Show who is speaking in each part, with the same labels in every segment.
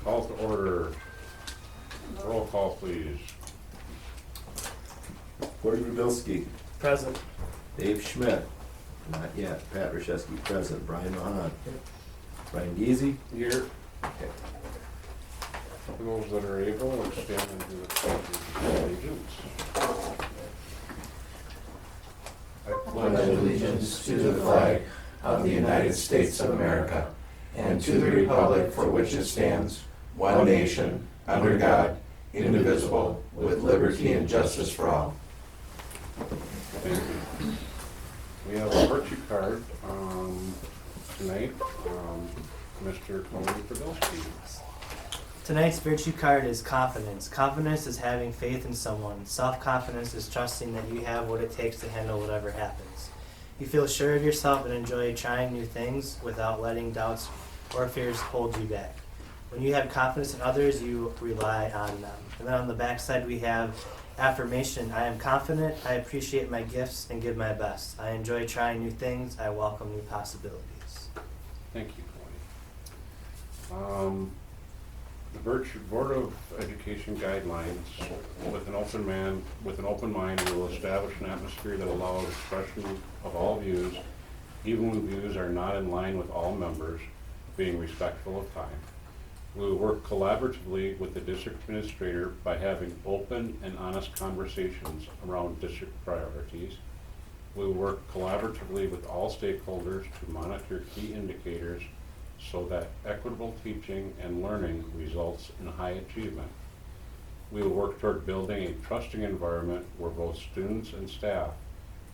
Speaker 1: Call to order. Roll call, please.
Speaker 2: Corey Rubilski,
Speaker 3: Present.
Speaker 2: Dave Schmidt, not yet. Pat Rashewski, present. Brian Mahan. Brian Geezy.
Speaker 1: Here.
Speaker 2: Okay.
Speaker 1: For those that are able, let's stand and do the pledge of allegiance. I
Speaker 4: pledge allegiance to the flag of the United States of America and to the republic for which it stands, one nation, under God, indivisible, with liberty and justice for all.
Speaker 1: Thank you. We have a virtue card tonight. Mr. Tony Podolsky.
Speaker 3: Tonight's virtue card is confidence. Confidence is having faith in someone. Self-confidence is trusting that you have what it takes to handle whatever happens. You feel sure of yourself and enjoy trying new things without letting doubts or fears hold you back. When you have confidence in others, you rely on them. And then on the back side we have affirmation. I am confident, I appreciate my gifts and give my best. I enjoy trying new things, I welcome new possibilities.
Speaker 1: Thank you, Tony. The Virtue Board of Education guidelines, with an open mind, we will establish an atmosphere that allows expression of all views, even when views are not in line with all members, being respectful of time. We will work collaboratively with the district administrator by having open and honest conversations around district priorities. We will work collaboratively with all stakeholders to monitor key indicators so that equitable teaching and learning results in high achievement. We will work toward building a trusting environment where both students and staff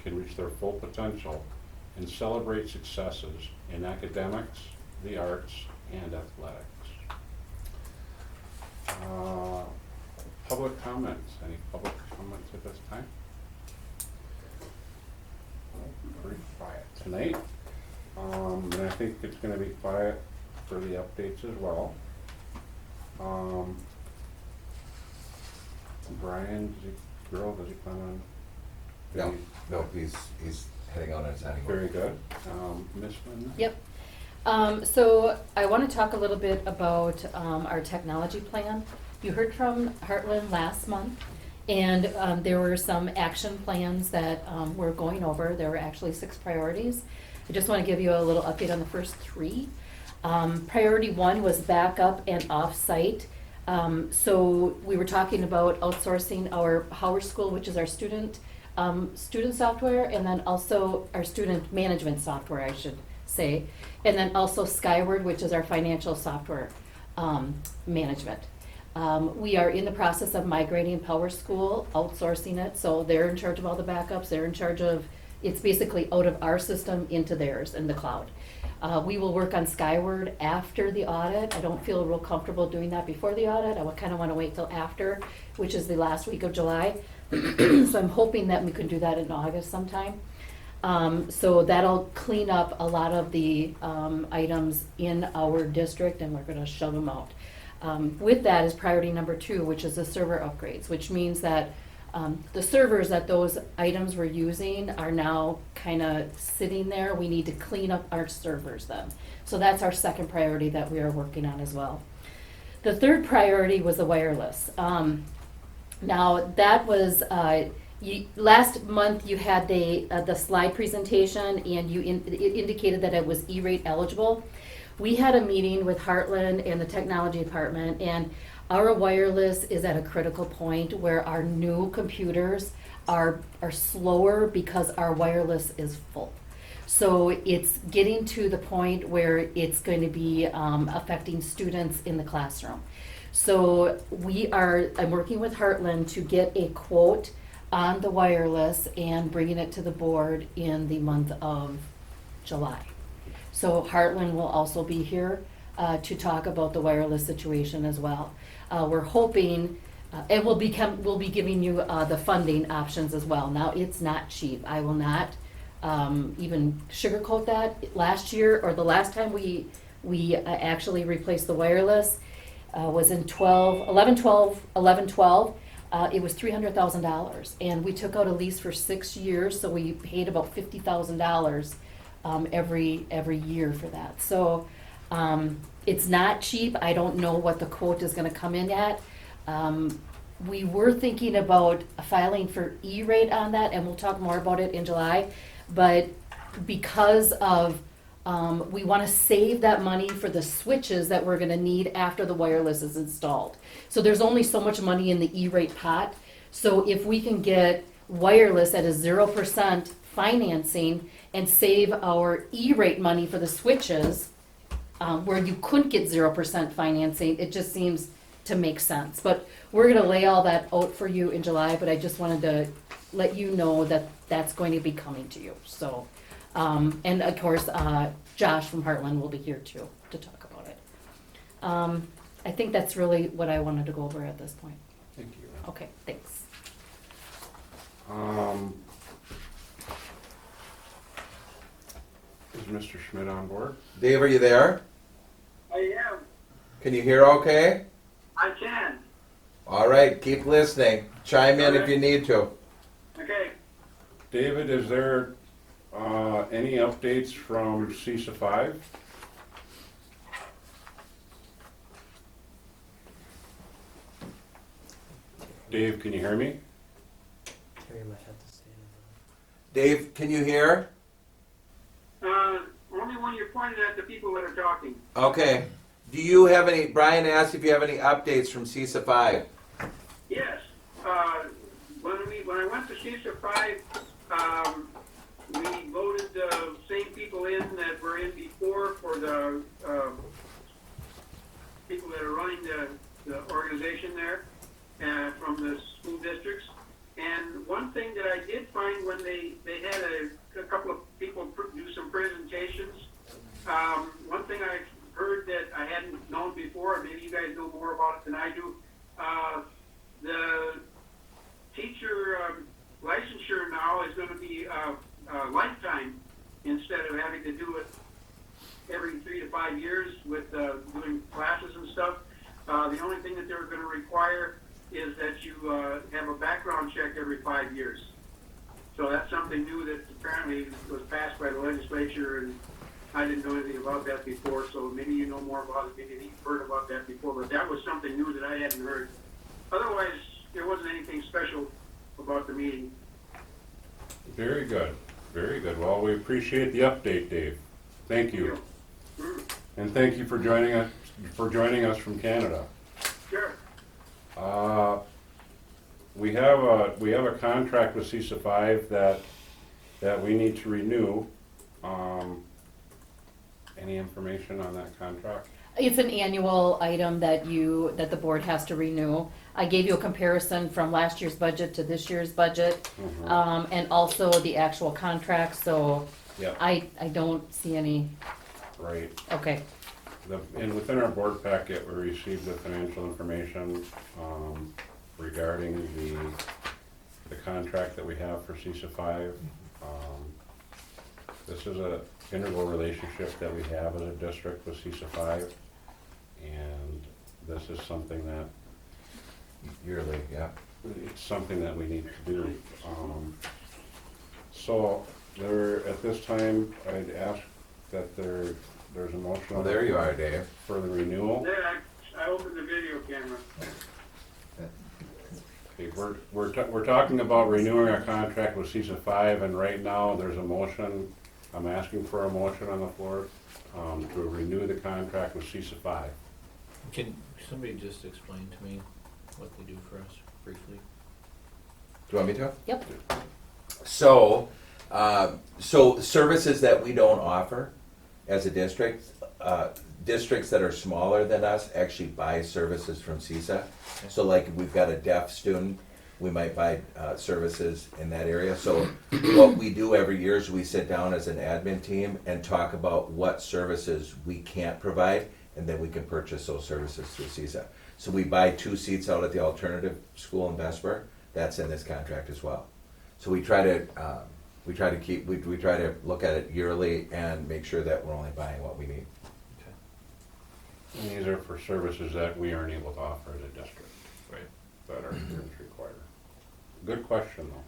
Speaker 1: can reach their full potential and celebrate successes in academics, the arts, and athletics. Public comments. Any public comments at this time? Pretty quiet tonight. And I think it's going to be quiet for the updates as well. Brian, does he plan on?
Speaker 4: No, he's heading on his annual.
Speaker 1: Very good. Ms. Linda?
Speaker 5: Yep. So I want to talk a little bit about our technology plan. You heard from Heartland last month, and there were some action plans that we're going over. There were actually 6 priorities. I just want to give you a little update on the first 3. Priority 1 was backup and off-site. So we were talking about outsourcing our Howard School, which is our student software, and then also our student management software, I should say, and then also Skyward, which is our financial software management. We are in the process of migrating Power School, outsourcing it, so they're in charge of all the backups, they're in charge of, it's basically out of our system into theirs in the cloud. We will work on Skyward after the audit. I don't feel real comfortable doing that before the audit. I kind of want to wait till after, which is the last week of July. So I'm hoping that we can do that in August sometime. So that'll clean up a lot of the items in our district, and we're going to shove them out. With that is priority number 2, which is the server upgrades, which means that the servers that those items we're using are now kind of sitting there. We need to clean up our servers then. So that's our second priority that we are working on as well. The third priority was the wireless. Now that was, last month you had the slide presentation, and it indicated that it was E-rate eligible. We had a meeting with Heartland and the technology department, and our wireless is at a critical point where our new computers are slower because our wireless is full. So it's getting to the point where it's going to be affecting students in the classroom. So I'm working with Heartland to get a quote on the wireless and bringing it to the board in the month of July. So Heartland will also be here to talk about the wireless situation as well. We're hoping, and we'll be giving you the funding options as well. Now, it's not cheap. I will not even sugarcoat that. Last year, or the last time we actually replaced the wireless was in 11-12. It was $300,000, and we took out a lease for 6 years, so we paid about $50,000 every year for that. So It's not cheap. I don't know what the quote is gonna come in at. We were thinking about filing for E-rate on that, and we'll talk more about it in July. But because of, we wanna save that money for the switches that we're gonna need after the wireless is installed. So there's only so much money in the E-rate pot. So if we can get wireless at a 0% financing and save our E-rate money for the switches, where you couldn't get 0% financing, it just seems to make sense. But we're gonna lay all that out for you in July, but I just wanted to let you know that that's going to be coming to you, so. And of course, Josh from Heartland will be here too, to talk about it. I think that's really what I wanted to go over at this point.
Speaker 1: Thank you.
Speaker 5: Okay, thanks.
Speaker 1: Is Mr. Schmidt on board?
Speaker 4: Dave, are you there?
Speaker 6: I am.
Speaker 4: Can you hear okay?
Speaker 6: I can.
Speaker 4: All right, keep listening. Chime in if you need to.
Speaker 6: Okay.
Speaker 1: David, is there any updates from CISA 5? Dave, can you hear me?
Speaker 3: Terry might have to say it.
Speaker 4: Dave, can you hear?
Speaker 6: Only when you're pointing at the people that are talking.
Speaker 4: Okay. Do you have any, Brian asked if you have any updates from CISA 5.
Speaker 6: Yes. When I went to CISA 5, we voted the same people in that were in before for the people that are running the organization there from the school districts. And one thing that I did find when they had a couple of people do some presentations, one thing I heard that I hadn't known before, maybe you guys know more about it than I do, the teacher licensure now is going to be lifetime instead of having to do it every 3 to 5 years with doing classes and stuff. The only thing that they're going to require is that you have a background check every 5 years. So that's something new that apparently was passed by the legislature, and I didn't know anything about that before, so maybe you know more about it, maybe you've heard about that before, but that was something new that I hadn't heard. Otherwise, there wasn't anything special about the meeting.
Speaker 1: Very good, very good. Well, we appreciate the update, Dave. Thank you. And thank you for joining us from Canada.
Speaker 6: Sure.
Speaker 1: We have a contract with CISA 5 that we need to renew. Any information on that contract?
Speaker 5: It's an annual item that the board has to renew. I gave you a comparison from last year's budget to this year's budget, and also the actual contract, so
Speaker 1: Yeah.
Speaker 5: I don't see any,
Speaker 1: Right.
Speaker 5: okay.
Speaker 1: And within our board packet, we received the financial information regarding the contract that we have for CISA 5. This is a integral relationship that we have as a district with CISA 5, and this is something that
Speaker 4: Yearly, yeah.
Speaker 1: it's something that we need to do. So at this time, I'd ask that there's a motion.
Speaker 4: Oh, there you are, Dave.
Speaker 1: For the renewal.
Speaker 6: Then I opened the video camera.
Speaker 1: Okay, we're talking about renewing our contract with CISA 5, and right now, there's a motion, I'm asking for a motion on the floor to renew the contract with CISA 5.
Speaker 7: Can somebody just explain to me what they do for us briefly?
Speaker 4: Do you want me to?
Speaker 5: Yep.
Speaker 4: So services that we don't offer as a district, districts that are smaller than us actually buy services from CISA. So like if we've got a deaf student, we might buy services in that area. So what we do every year is we sit down as an admin team and talk about what services we can't provide, and then we can purchase those services through CISA. So we buy 2 seats out at the alternative school in Vesper. That's in this contract as well. So we try to look at it yearly and make sure that we're only buying what we need.
Speaker 1: And these are for services that we aren't able to offer as a district.
Speaker 7: Right.
Speaker 1: That our students require. Good question, though.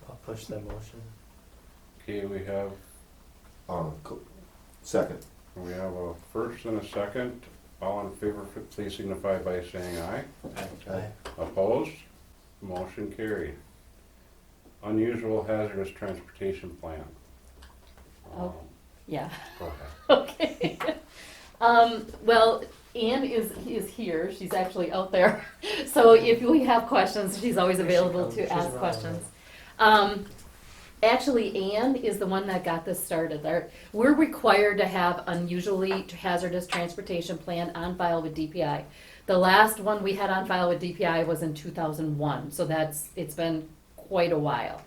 Speaker 3: I'll push that motion.
Speaker 1: Okay, we have,
Speaker 2: Second.
Speaker 1: We have a first and a second. All in favor, please signify by saying aye.
Speaker 3: Aye.
Speaker 1: Opposed? Motion carried. Unusual hazardous transportation plan.
Speaker 5: Oh. Yeah.
Speaker 1: Go ahead.
Speaker 5: Okay. Well, Anne is here. She's actually out there. So if we have questions, she's always available to ask questions. Actually, Anne is the one that got this started. We're required to have unusually hazardous transportation plan on file with DPI. The last one we had on file with DPI was in 2001, so it's been quite a while.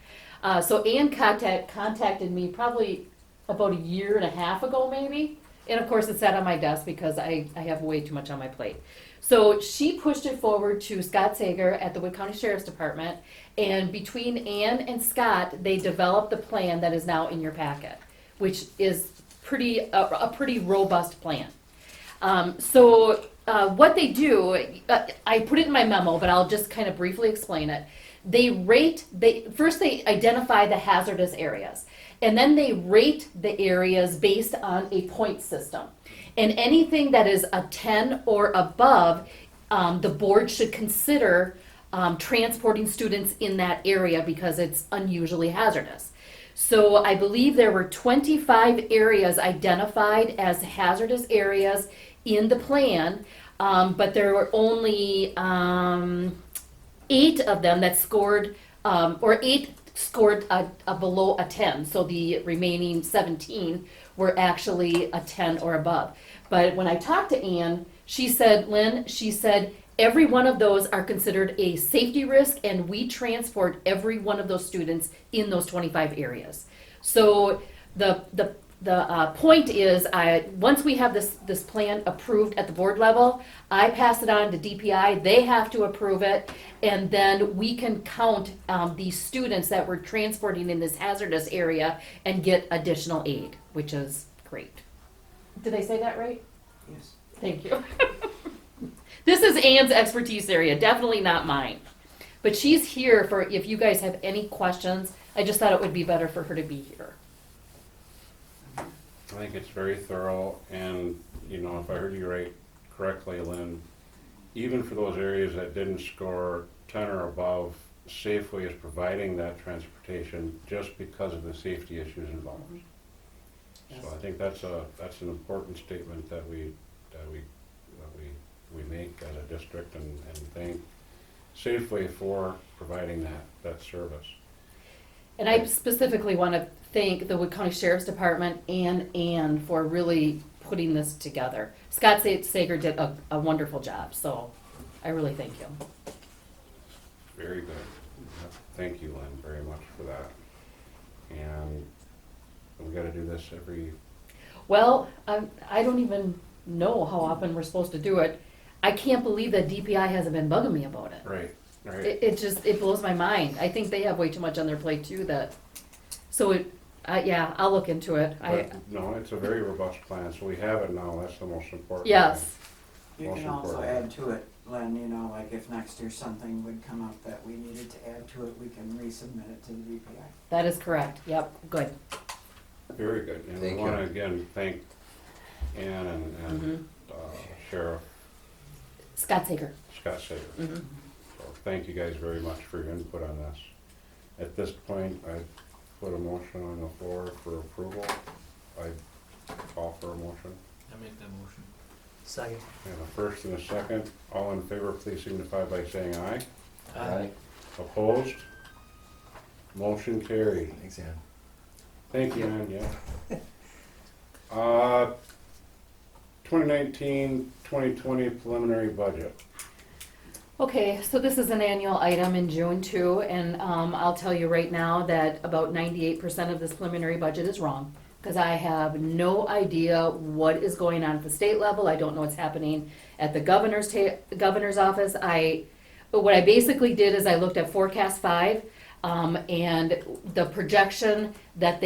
Speaker 5: So Anne contacted me probably about a year and a half ago, maybe. And of course, it sat on my desk because I have way too much on my plate. So she pushed it forward to Scott Sager at the Wood County Sheriff's Department. And between Ann and Scott, they developed the plan that is now in your packet, which is a pretty robust plan. What they do, I put it in my memo, but I'll just kind of briefly explain it. First they identify the hazardous areas, and then they rate the areas based on a point system. And anything that is a 10 or above, the board should consider transporting students in that area because it's unusually hazardous. So I believe there were 25 areas identified as hazardous areas in the plan, but there were only 8 of them that scored, or 8 scored a below a 10. So the remaining 17 were actually a 10 or above. But when I talked to Ann, she said, Lynn, every one of those are considered a safety risk, and we transport every one of those students in those 25 areas. So the point is, once we have this plan approved at the board level, I pass it on to DPI. They have to approve it, and then we can count these students that we're transporting in this hazardous area and get additional aid, which is great. Did I say that right?
Speaker 8: Yes.
Speaker 5: Thank you. This is Ann's expertise area, definitely not mine. But she's here for if you guys have any questions. I just thought it would be better for her to be here.
Speaker 1: I think it's very thorough, and, if I heard you correctly, Lynn, even for those areas that didn't score 10 or above, Safeway is providing that transportation just because of the safety issues involved. So I think that's an important statement that we make as a district, and thank Safeway for providing that service.
Speaker 5: And I specifically want to thank the Wood County Sheriff's Department and Ann for really putting this together. Scott Sager did a wonderful job, so I really thank him.
Speaker 1: Very good. Thank you, Lynn, very much for that. And we got to do this every.
Speaker 5: Well, I don't even know how often we're supposed to do it. I can't believe that DPI hasn't been bugging me about it.
Speaker 1: Right.
Speaker 5: It blows my mind. I think they have way too much on their plate too. I'll look into it.
Speaker 1: No, it's a very robust plan, so we have it now. That's the most important.
Speaker 5: Yes.
Speaker 8: You
Speaker 1: Most
Speaker 8: can also
Speaker 1: important.
Speaker 8: add to it, Len, like if next year something would come up that we needed to add to it, we can resubmit it to the DPI.
Speaker 5: That is correct. Yep. Good.
Speaker 1: Very good. And
Speaker 2: Thank
Speaker 1: we
Speaker 2: you.
Speaker 1: want to again thank Ann and Sheriff
Speaker 5: Scott Sager.
Speaker 1: Scott Sager.
Speaker 5: Mm-hmm.
Speaker 1: So thank you guys very much for your input on this. At this point, I put a motion on the floor for approval. I call for a motion.
Speaker 7: I make that motion.
Speaker 3: Second.
Speaker 1: And a first and a second. All in favor, please signify by saying aye.
Speaker 2: Aye.
Speaker 1: Opposed? Motion carried.
Speaker 2: Thanks, Ann.
Speaker 1: Thank you, Ann, yeah. 2019-2020 preliminary budget.
Speaker 5: Okay, so this is an annual item in June too, and I'll tell you right now that about 98% of this preliminary budget is wrong, because I have no idea what is going on at the state level. I don't know what's happening at the governor's office. What I basically did is I looked at Forecast 5, and the projection that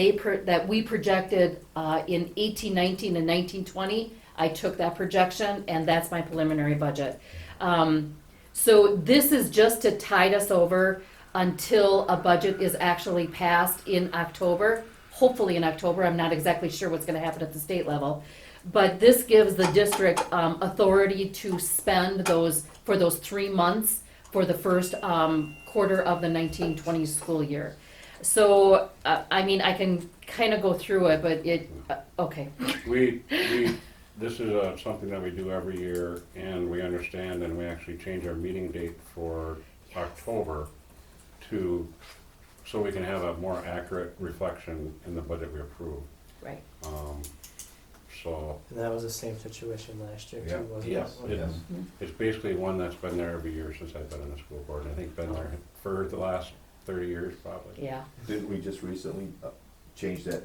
Speaker 5: we projected in 18-19 and 19-20. I took that projection, and that's my preliminary budget. So this is just to tide us over until a budget is actually passed in October, hopefully in October. I'm not exactly sure what's going to happen at the state level. But this gives the district authority to spend those, for those 3 months for the first quarter of the 1920 school year. So, I mean, I can kind of go through it, but okay.
Speaker 1: This is something that we do every year, and we understand, and we actually change our meeting date for October so we can have a more accurate reflection in the budget we approve.
Speaker 5: Right.
Speaker 1: So
Speaker 3: And that was the same situation last year
Speaker 2: Yeah.
Speaker 3: too, wasn't
Speaker 1: yes,
Speaker 3: it?
Speaker 1: it's basically one that's been there every year since I've been on the school board, and I think been there for the last 30 years probably.
Speaker 5: Yeah.
Speaker 2: Didn't we just recently change that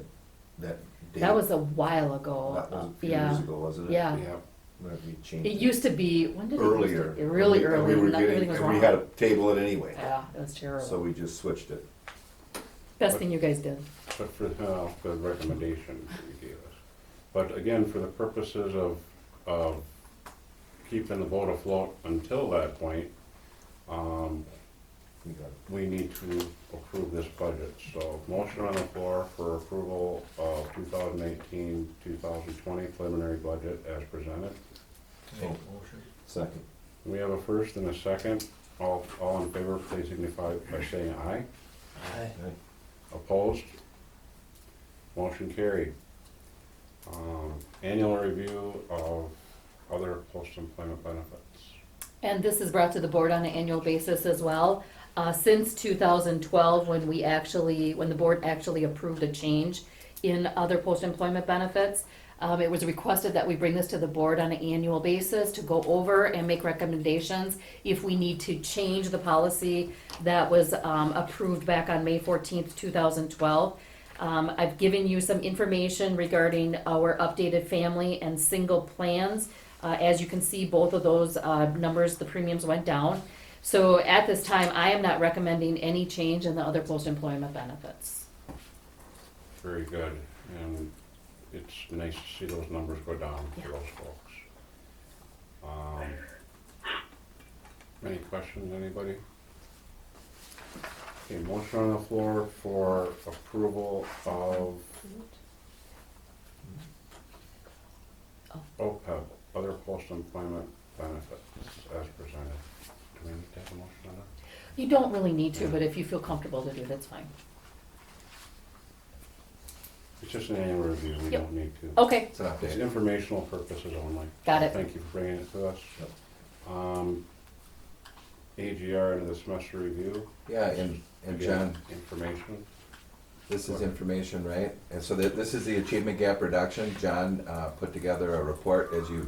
Speaker 2: date?
Speaker 5: That was a while ago.
Speaker 2: That was a few
Speaker 5: Yeah.
Speaker 2: years ago, wasn't it?
Speaker 5: Yeah.
Speaker 1: Yeah.
Speaker 2: When we changed
Speaker 5: It used to be, when did it
Speaker 2: earlier.
Speaker 5: used to, really
Speaker 2: And
Speaker 5: early,
Speaker 2: we were
Speaker 5: and everything
Speaker 2: getting,
Speaker 5: was
Speaker 2: and
Speaker 5: wrong.
Speaker 2: we had to table it anyway.
Speaker 5: Yeah, it was
Speaker 2: So
Speaker 5: terrible.
Speaker 2: we just switched it.
Speaker 5: Best thing you guys did.
Speaker 1: But for the recommendation that you gave us. But again, for the purposes of keeping the boat afloat until that point,
Speaker 2: We got it.
Speaker 1: we need to approve this budget. So motion on the floor for approval of 2018-2020 preliminary budget as presented.
Speaker 7: Make a motion.
Speaker 2: Second.
Speaker 1: We have a first and a second. All in favor, please signify by saying aye.
Speaker 3: Aye.
Speaker 1: Opposed? Motion carried. Annual review of other post-employment benefits.
Speaker 5: And this is brought to the board on an annual basis as well. Since 2012, when the board actually approved a change in other post-employment benefits, it was requested that we bring this to the board on an annual basis to go over and make recommendations if we need to change the policy that was approved back on May 14th, 2012. I've given you some information regarding our updated family and single plans. As you can see, both of those numbers, the premiums went down. So at this time, I am not recommending any change in the other post-employment benefits.
Speaker 1: Very good. And it's nice to see those numbers go down for
Speaker 5: Yeah.
Speaker 1: those folks. Any questions, anybody? Okay, motion on the floor for approval of OPEB, other post-employment benefits as presented. Do we need to have a motion on that?
Speaker 5: You don't really need to, but if you feel comfortable to do, that's fine.
Speaker 1: It's just an annual review, we
Speaker 5: Yep.
Speaker 1: don't need to.
Speaker 5: Okay,
Speaker 2: It's an
Speaker 1: It's
Speaker 2: update.
Speaker 1: informational purposes only.
Speaker 5: Got it.
Speaker 1: Thank you for bringing it to us.
Speaker 2: Yep.
Speaker 1: AGR into the semester review.
Speaker 4: Yeah, and
Speaker 1: Again,
Speaker 4: John,
Speaker 1: information.
Speaker 4: this is information, right? And so this is the achievement gap reduction. John put together a report, as you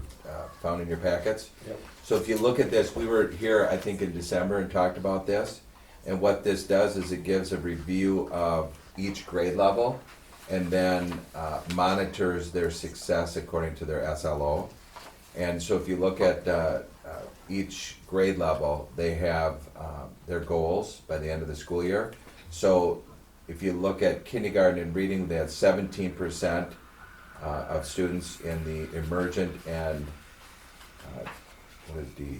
Speaker 4: found in your packets.
Speaker 1: Yep.
Speaker 4: So if you look at this, we were here, I think, in December and talked about this. And what this does is it gives a review of each grade level and then monitors their success according to their SLO. And so if you look at each grade level, they have their goals by the end of the school year. So if you look at kindergarten and reading, they had 17% of students in the emergent and what is D?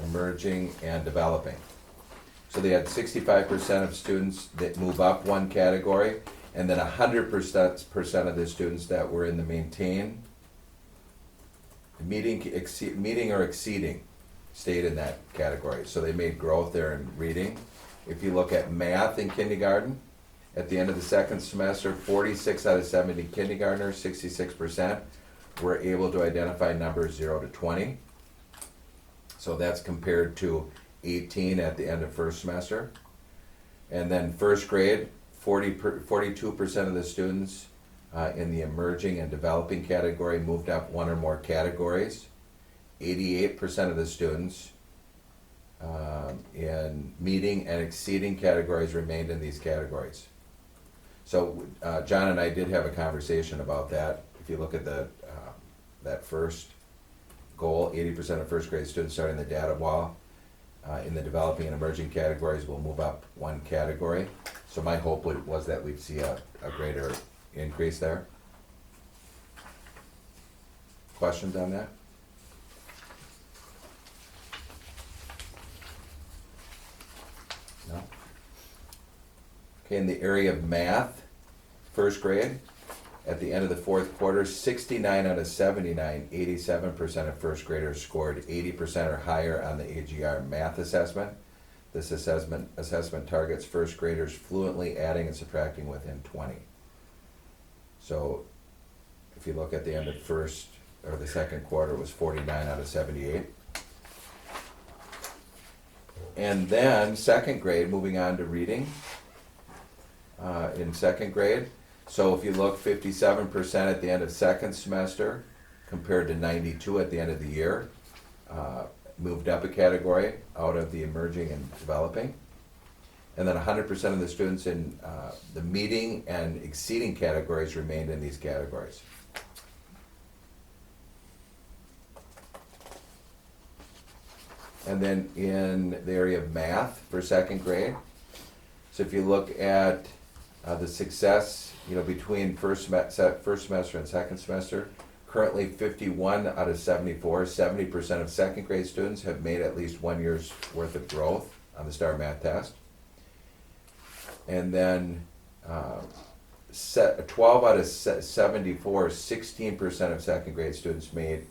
Speaker 4: Emerging and developing. So they had 65% of students that move up one category, and then 100% of the students that were in the meeting or exceeding stayed in that category. So they made growth there in reading. If you look at math in kindergarten, at the end of the second semester, 46 out of 70 kindergartners, 66%, were able to identify numbers 0 to 20. So that's compared to 18 at the end of first semester. And then first grade, 42% of the students in the emerging and developing category moved up one or more categories. 88% of the students in meeting and exceeding categories remained in these categories. So John and I did have a conversation about that. If you look at that first goal, 80% of first grade students starting the data wall in the developing and emerging categories will move up one category. So my hope was that we'd see a greater increase there. Questions on that? No? Okay, in the area of math, first grade, at the end of the fourth quarter, 69 out of 79, 87% of first graders scored 80% or higher on the AGR math assessment. This assessment targets first graders fluently adding and subtracting within 20. So if you look at the end of first or the second quarter, it was 49 out of 78. And then second grade, moving on to reading. In second grade, so if you look, 57% at the end of second semester compared to 92 at the end of the year. Moved up a category out of the emerging and developing. And then 100% of the students in the meeting and exceeding categories remained in these categories. And then in the area of math for second grade, so if you look at the success, between first semester and second semester, currently 51 out of 74, 70% of second grade students have made at least 1 year's worth of growth on the STAR math test. And then 12 out of 74, 16% of second grade students made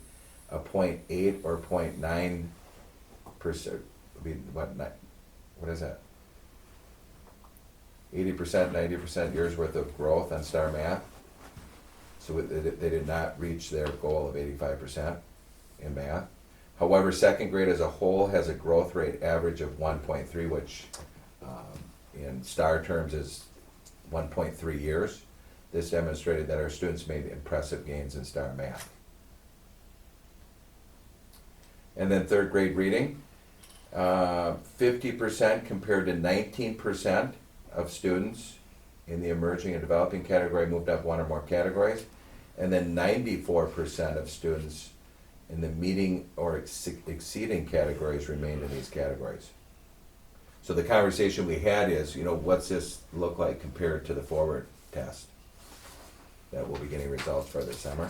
Speaker 4: a 0.8 or 0.9%. What is that? 80%, 90% years worth of growth on STAR math. So they did not reach their goal of 85% in math. However, second grade as a whole has a growth rate average of 1.3, which in STAR terms is 1.3 years. This demonstrated that our students made impressive gains in STAR math. And then third grade reading, 50% compared to 19% of students in the emerging and developing category moved up one or more categories. And then 94% of students in the meeting or exceeding categories remained in these categories. So the conversation we had is, what's this look like compared to the forward test that we'll be getting results for this summer?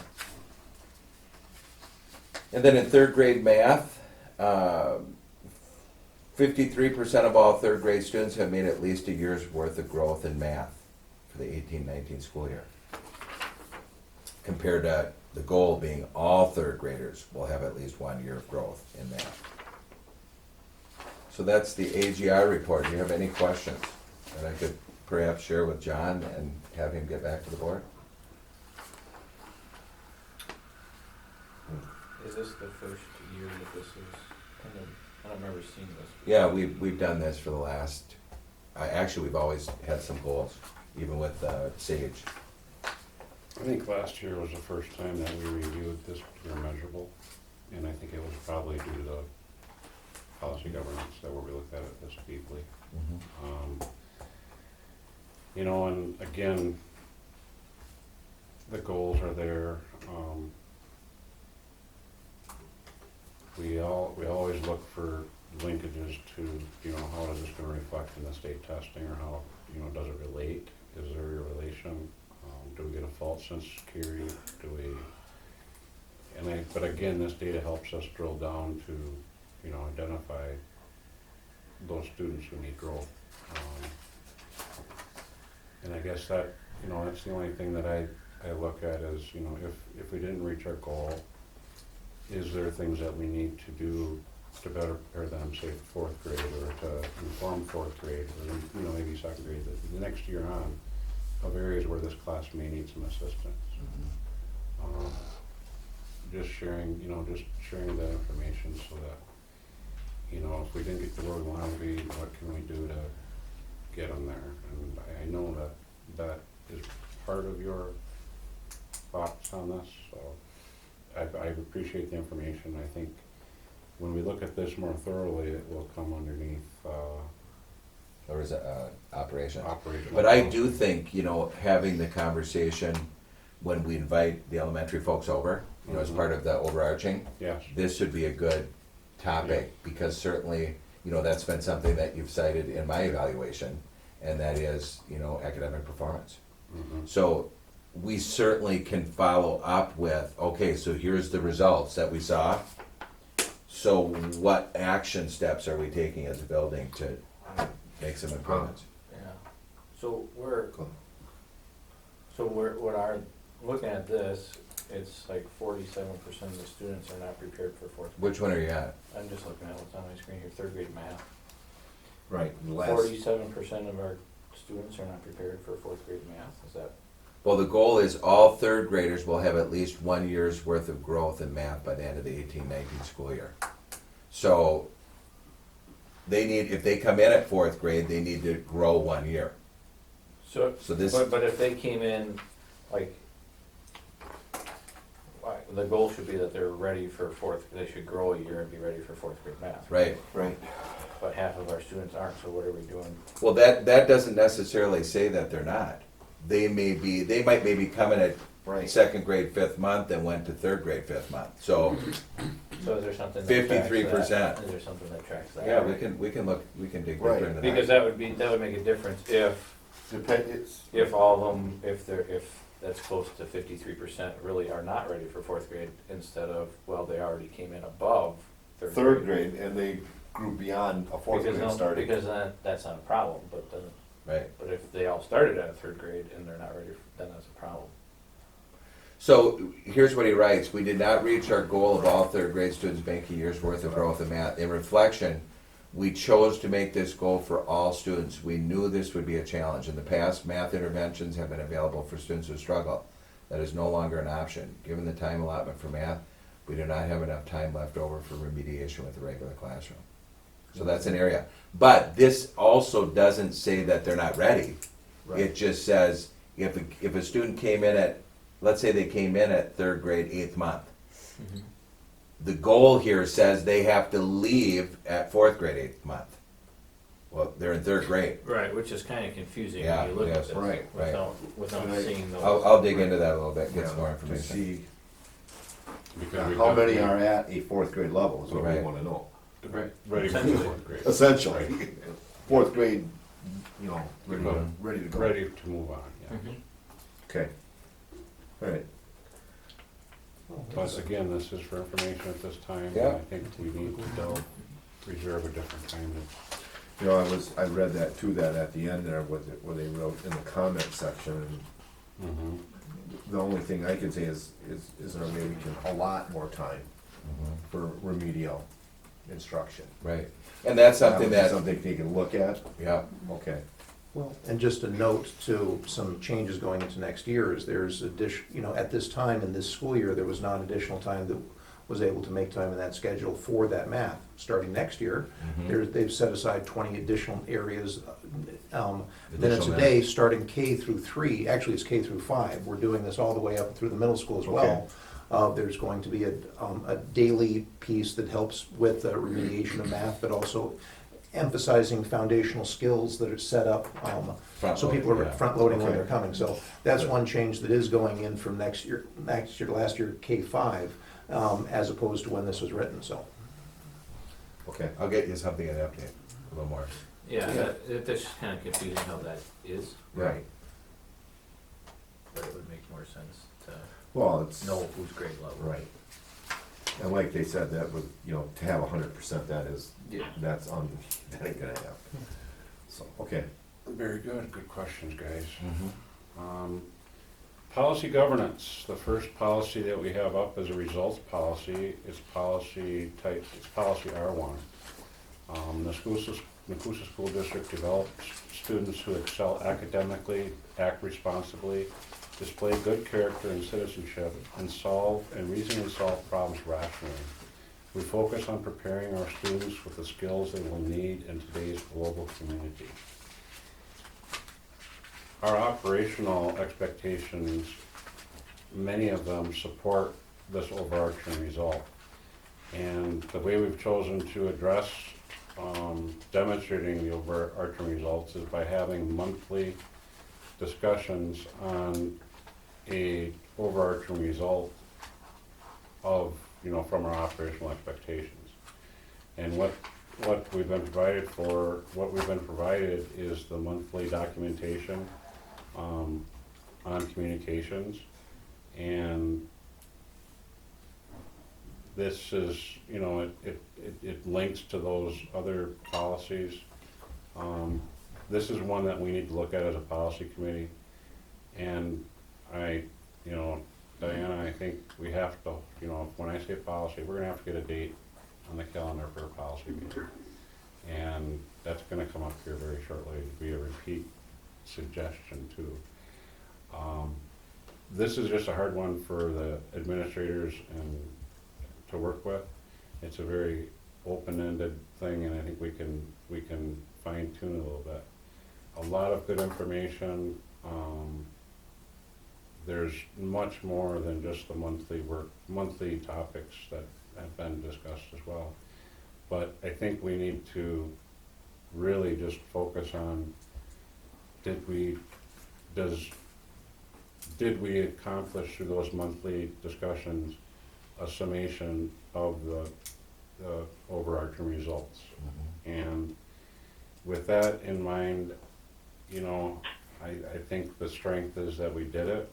Speaker 4: And then in third grade math, 53% of all third grade students have made at least a year's worth of growth in math for the 18-19 school year, compared to the goal being all third graders will have at least 1 year of growth in math. So that's the AGI report. Do you have any questions that I could perhaps share with John and have him get back to the board?
Speaker 7: Is this the first year that this is, I don't remember seeing this.
Speaker 4: Yeah, we've done this for the last, actually we've always had some goals, even with SAGE.
Speaker 1: I think last year was the first time that we reviewed this particular measurable, and I think it was probably due to the policy governance that we looked at it this deeply. And again, the goals are there. We always look for linkages to, how is this going to reflect in the state testing, or how, does it relate? Is there a relation? Do we get a false sense of security? But again, this data helps us drill down to, identify those students who need growth. And I guess that, that's the only thing that I look at is, if we didn't reach our goal, is there things that we need to do to better prepare them, say, for fourth grade, or to inform fourth grade, or maybe second grade, the next year on, of areas where this class may need some assistance. Just sharing that information so that, if we didn't get to where we want to be, what can we do to get them there? And I know that is part of your thoughts on this, so I appreciate the information. I think when we look at this more thoroughly, it will come underneath
Speaker 4: Or is it operation?
Speaker 1: operation.
Speaker 4: But I do think, having the conversation when we invite the elementary folks over, as part of the overarching,
Speaker 1: Yes.
Speaker 4: this would be a good topic, because certainly, that's been something that you've cited in my evaluation, and that is, academic performance.
Speaker 1: Mhm.
Speaker 4: So we certainly can follow up with, okay, so here's the results that we saw. So what action steps are we taking as a building to make some improvements?
Speaker 7: Yeah. So we're, So looking at this, it's like 47% of the students are not prepared for fourth grade.
Speaker 4: Which one are you at?
Speaker 7: I'm just looking at what's on my screen here, third grade math.
Speaker 2: Right, the last,
Speaker 7: 47% of our students are not prepared for fourth grade math, is that?
Speaker 4: Well, the goal is all third graders will have at least 1 year's worth of growth in math by the end of the 18-19 school year. So they need, if they come in at fourth grade, they need to grow 1 year.
Speaker 7: So
Speaker 4: this-
Speaker 7: but if they came in, like, the goal should be that they're ready for they should grow a year and be ready for fourth grade math.
Speaker 4: Right.
Speaker 2: right,
Speaker 7: But half of our students aren't, so what are we doing?
Speaker 4: Well, that doesn't necessarily say that they're not. They might maybe come in at
Speaker 2: right.
Speaker 4: second grade, fifth month and went to third grade, fifth month. So,
Speaker 7: So is there something that tracks
Speaker 4: 53%.
Speaker 7: that? Is there something that tracks that?
Speaker 4: yeah, we can look, we can dig deeper
Speaker 2: Right.
Speaker 4: into that.
Speaker 7: Because that would make a difference if all of them, if that's close to 53% really are not ready for fourth grade, instead of, well, they already came in above
Speaker 2: Third grade, and they grew beyond a fourth grade starting.
Speaker 7: Because that's not a problem, but then,
Speaker 4: Right.
Speaker 7: but if they all started at a third grade and they're not ready, then that's a problem.
Speaker 4: So here's what he writes: we did not reach our goal of all third grade students making a year's worth of growth in math. In reflection, we chose to make this goal for all students. We knew this would be a challenge. In the past, math interventions have been available for students who struggle. That is no longer an option. Given the time allotment for math, we do not have enough time left over for remediation with the regular classroom. So that's an area. But this also doesn't say that they're not ready.
Speaker 2: Right.
Speaker 4: It just says if a student came in at, let's say they came in at third grade, 8th month. The goal here says they have to leave at fourth grade, 8th month. Well, they're in third grade.
Speaker 7: Right, which is kind of confusing
Speaker 4: Yeah,
Speaker 7: when you look at
Speaker 4: yes,
Speaker 7: this.
Speaker 2: right,
Speaker 7: Without
Speaker 2: Right.
Speaker 7: seeing those.
Speaker 4: I'll dig into that a little bit, get some more
Speaker 2: To
Speaker 4: information.
Speaker 2: see
Speaker 1: Because we
Speaker 2: how many
Speaker 1: definitely-
Speaker 2: are at a fourth grade level is what we
Speaker 4: Right.
Speaker 2: wanna know.
Speaker 1: Ready for
Speaker 7: Essentially.
Speaker 1: fourth grade.
Speaker 2: Essentially, fourth grade, you know,
Speaker 1: Right.
Speaker 2: ready to go.
Speaker 1: Ready to move on, yeah.
Speaker 7: Mhm.
Speaker 2: Okay. All right.
Speaker 1: But again, this is for information at this time. and
Speaker 4: Yeah.
Speaker 1: I think we need to reserve a different time.
Speaker 2: You know, I read that too, that at the end there, where they wrote in the comment section, and the only thing I can say is there a way we can allot more time
Speaker 4: Mhm.
Speaker 2: for remedial instruction?
Speaker 4: Right. And that's something
Speaker 2: would be
Speaker 4: that,
Speaker 2: Something they can look at?
Speaker 4: yeah,
Speaker 2: Okay.
Speaker 9: Well, and just a note to some changes going into next year is there's at this time in this school year, there was not additional time that was able to make time in that schedule for that math. Starting next year, they've set aside 20 additional areas, minutes a
Speaker 4: Additional
Speaker 9: day, starting K through 3. Actually, it's K through 5. We're doing this all the way up through the middle school as well. There's going to be a daily piece that helps with the remediation of math, but also emphasizing foundational skills that are set up, so people are front loading when they're coming. So that's one change that is going in from last year, K-5, as opposed to when this was written, so.
Speaker 2: Okay.
Speaker 4: I'll get you something in update, a little more.
Speaker 7: Yeah, that's just kind of confusing how that is,
Speaker 2: Right.
Speaker 7: but it would make more sense to
Speaker 2: Well, it's.
Speaker 7: know who's grade level.
Speaker 2: Right. And like they said, that was, to have 100%, that ain't gonna happen. So, okay.
Speaker 1: Very good, good questions, guys.
Speaker 4: Mhm.
Speaker 1: Policy governance, the first policy that we have up as a results policy is policy R1. Nekoosa School District develops students who excel academically, act responsibly, display good character and citizenship, and reason and solve problems rationally. We focus on preparing our students with the skills they will need in today's global community. Our operational expectations, many of them support this overarching result. And the way we've chosen to address demonstrating the overarching results is by having monthly discussions on a overarching result of, from our operational expectations. And what we've been provided is the monthly documentation on communications, and this is, it links to those other policies. This is one that we need to look at as a policy committee, and you know, Diana, I think we have to, you know, when I say policy, we're gonna have to get a date on the calendar for a policy meeting. And that's gonna come up here very shortly, be a repeat suggestion too. This is just a hard one for the administrators and to work with. It's a very open-ended thing, and I think we can fine tune it a little bit. A lot of good information. There's much more than just the monthly topics that have been discussed as well. But I think we need to really just focus on, did we accomplish through those monthly discussions a summation of the overarching results? And with that in mind, you know, I think the strength is that we did it.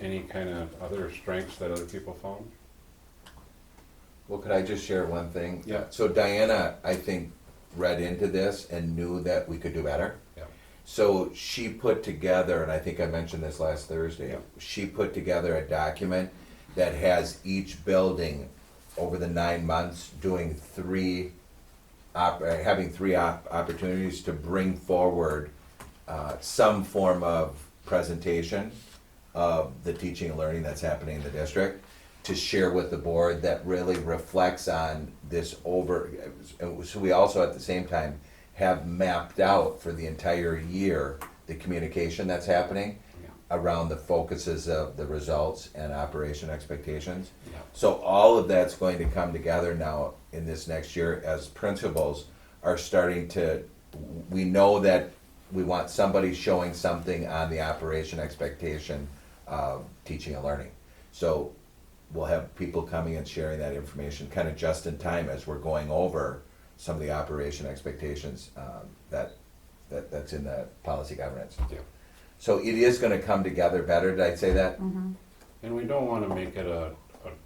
Speaker 1: Any kind of other strengths that other people found?
Speaker 4: Well, could I just share one thing?
Speaker 1: Yeah.
Speaker 4: So Diana, I think, read into this and knew that we could do better.
Speaker 1: Yeah.
Speaker 4: So she put together, and I think I mentioned this last Thursday,
Speaker 1: Yeah.
Speaker 4: she put together a document that has each building over the 9 months doing having three opportunities to bring forward some form of presentation of the teaching and learning that's happening in the district to share with the board that really reflects on this so we also at the same time have mapped out for the entire year the communication that's happening around the focuses of the results and operation expectations.
Speaker 1: Yeah.
Speaker 4: So all of that's going to come together now in this next year as principals are starting to, we know that we want somebody showing something on the operation expectation of teaching and learning. So we'll have people coming and sharing that information kind of just in time as we're going over some of the operation expectations that's in the policy governance.
Speaker 1: Yeah.
Speaker 4: So it is gonna come together better, did I say that?
Speaker 1: And we don't want to make it a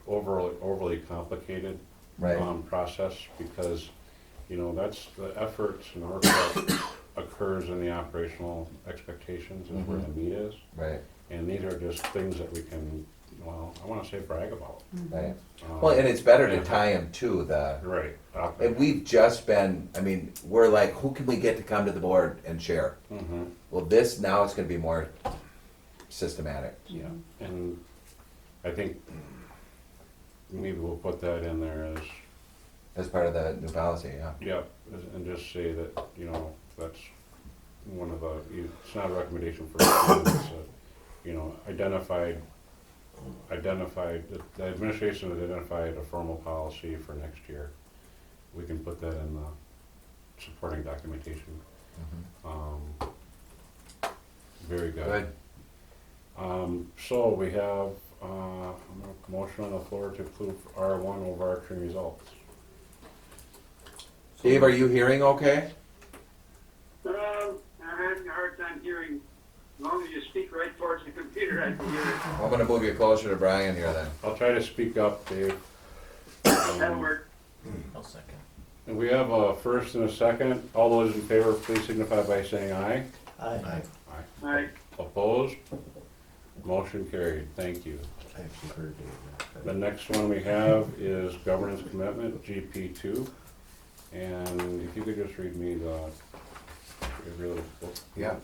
Speaker 1: overly complicated
Speaker 4: Right.
Speaker 1: process, because, you know, that's the efforts and work that occurs in the operational expectations is where the meat is.
Speaker 4: Right,
Speaker 1: And these are just things that we can, well, I want to say brag about.
Speaker 4: right. Well, and it's better to tie them to the,
Speaker 1: Right.
Speaker 4: and we've just been, I mean, we're like, who can we get to come to the board and share?
Speaker 1: Mm-hmm.
Speaker 4: Well, this, now it's gonna be more systematic.
Speaker 1: Yeah, and I think maybe we'll put that in there as,
Speaker 4: As part of the new policy, yeah.
Speaker 1: yeah, and just say that, you know, that's one of the, it's not a recommendation for students, it's a, you know, identified, the administration has identified a formal policy for next year. We can put that in the supporting documentation. Very good. So we have a motion on the floor to approve R1 overarching results.
Speaker 4: Dave, are you hearing okay?
Speaker 6: I'm having a hard time hearing. As long as you speak right towards the computer, I can hear it.
Speaker 4: I'm gonna move you closer to Brian here then.
Speaker 1: I'll try to speak up, Dave.
Speaker 6: That'll work.
Speaker 7: I'll second.
Speaker 1: And we have a first and a second. All those in favor, please signify by saying aye.
Speaker 3: Aye.
Speaker 6: All right.
Speaker 1: Opposed? Motion carried. Thank you.
Speaker 2: I actually heard Dave.
Speaker 1: The next one we have is governance commitment, GP2. And if you could just read me the, your little book.
Speaker 4: Yeah.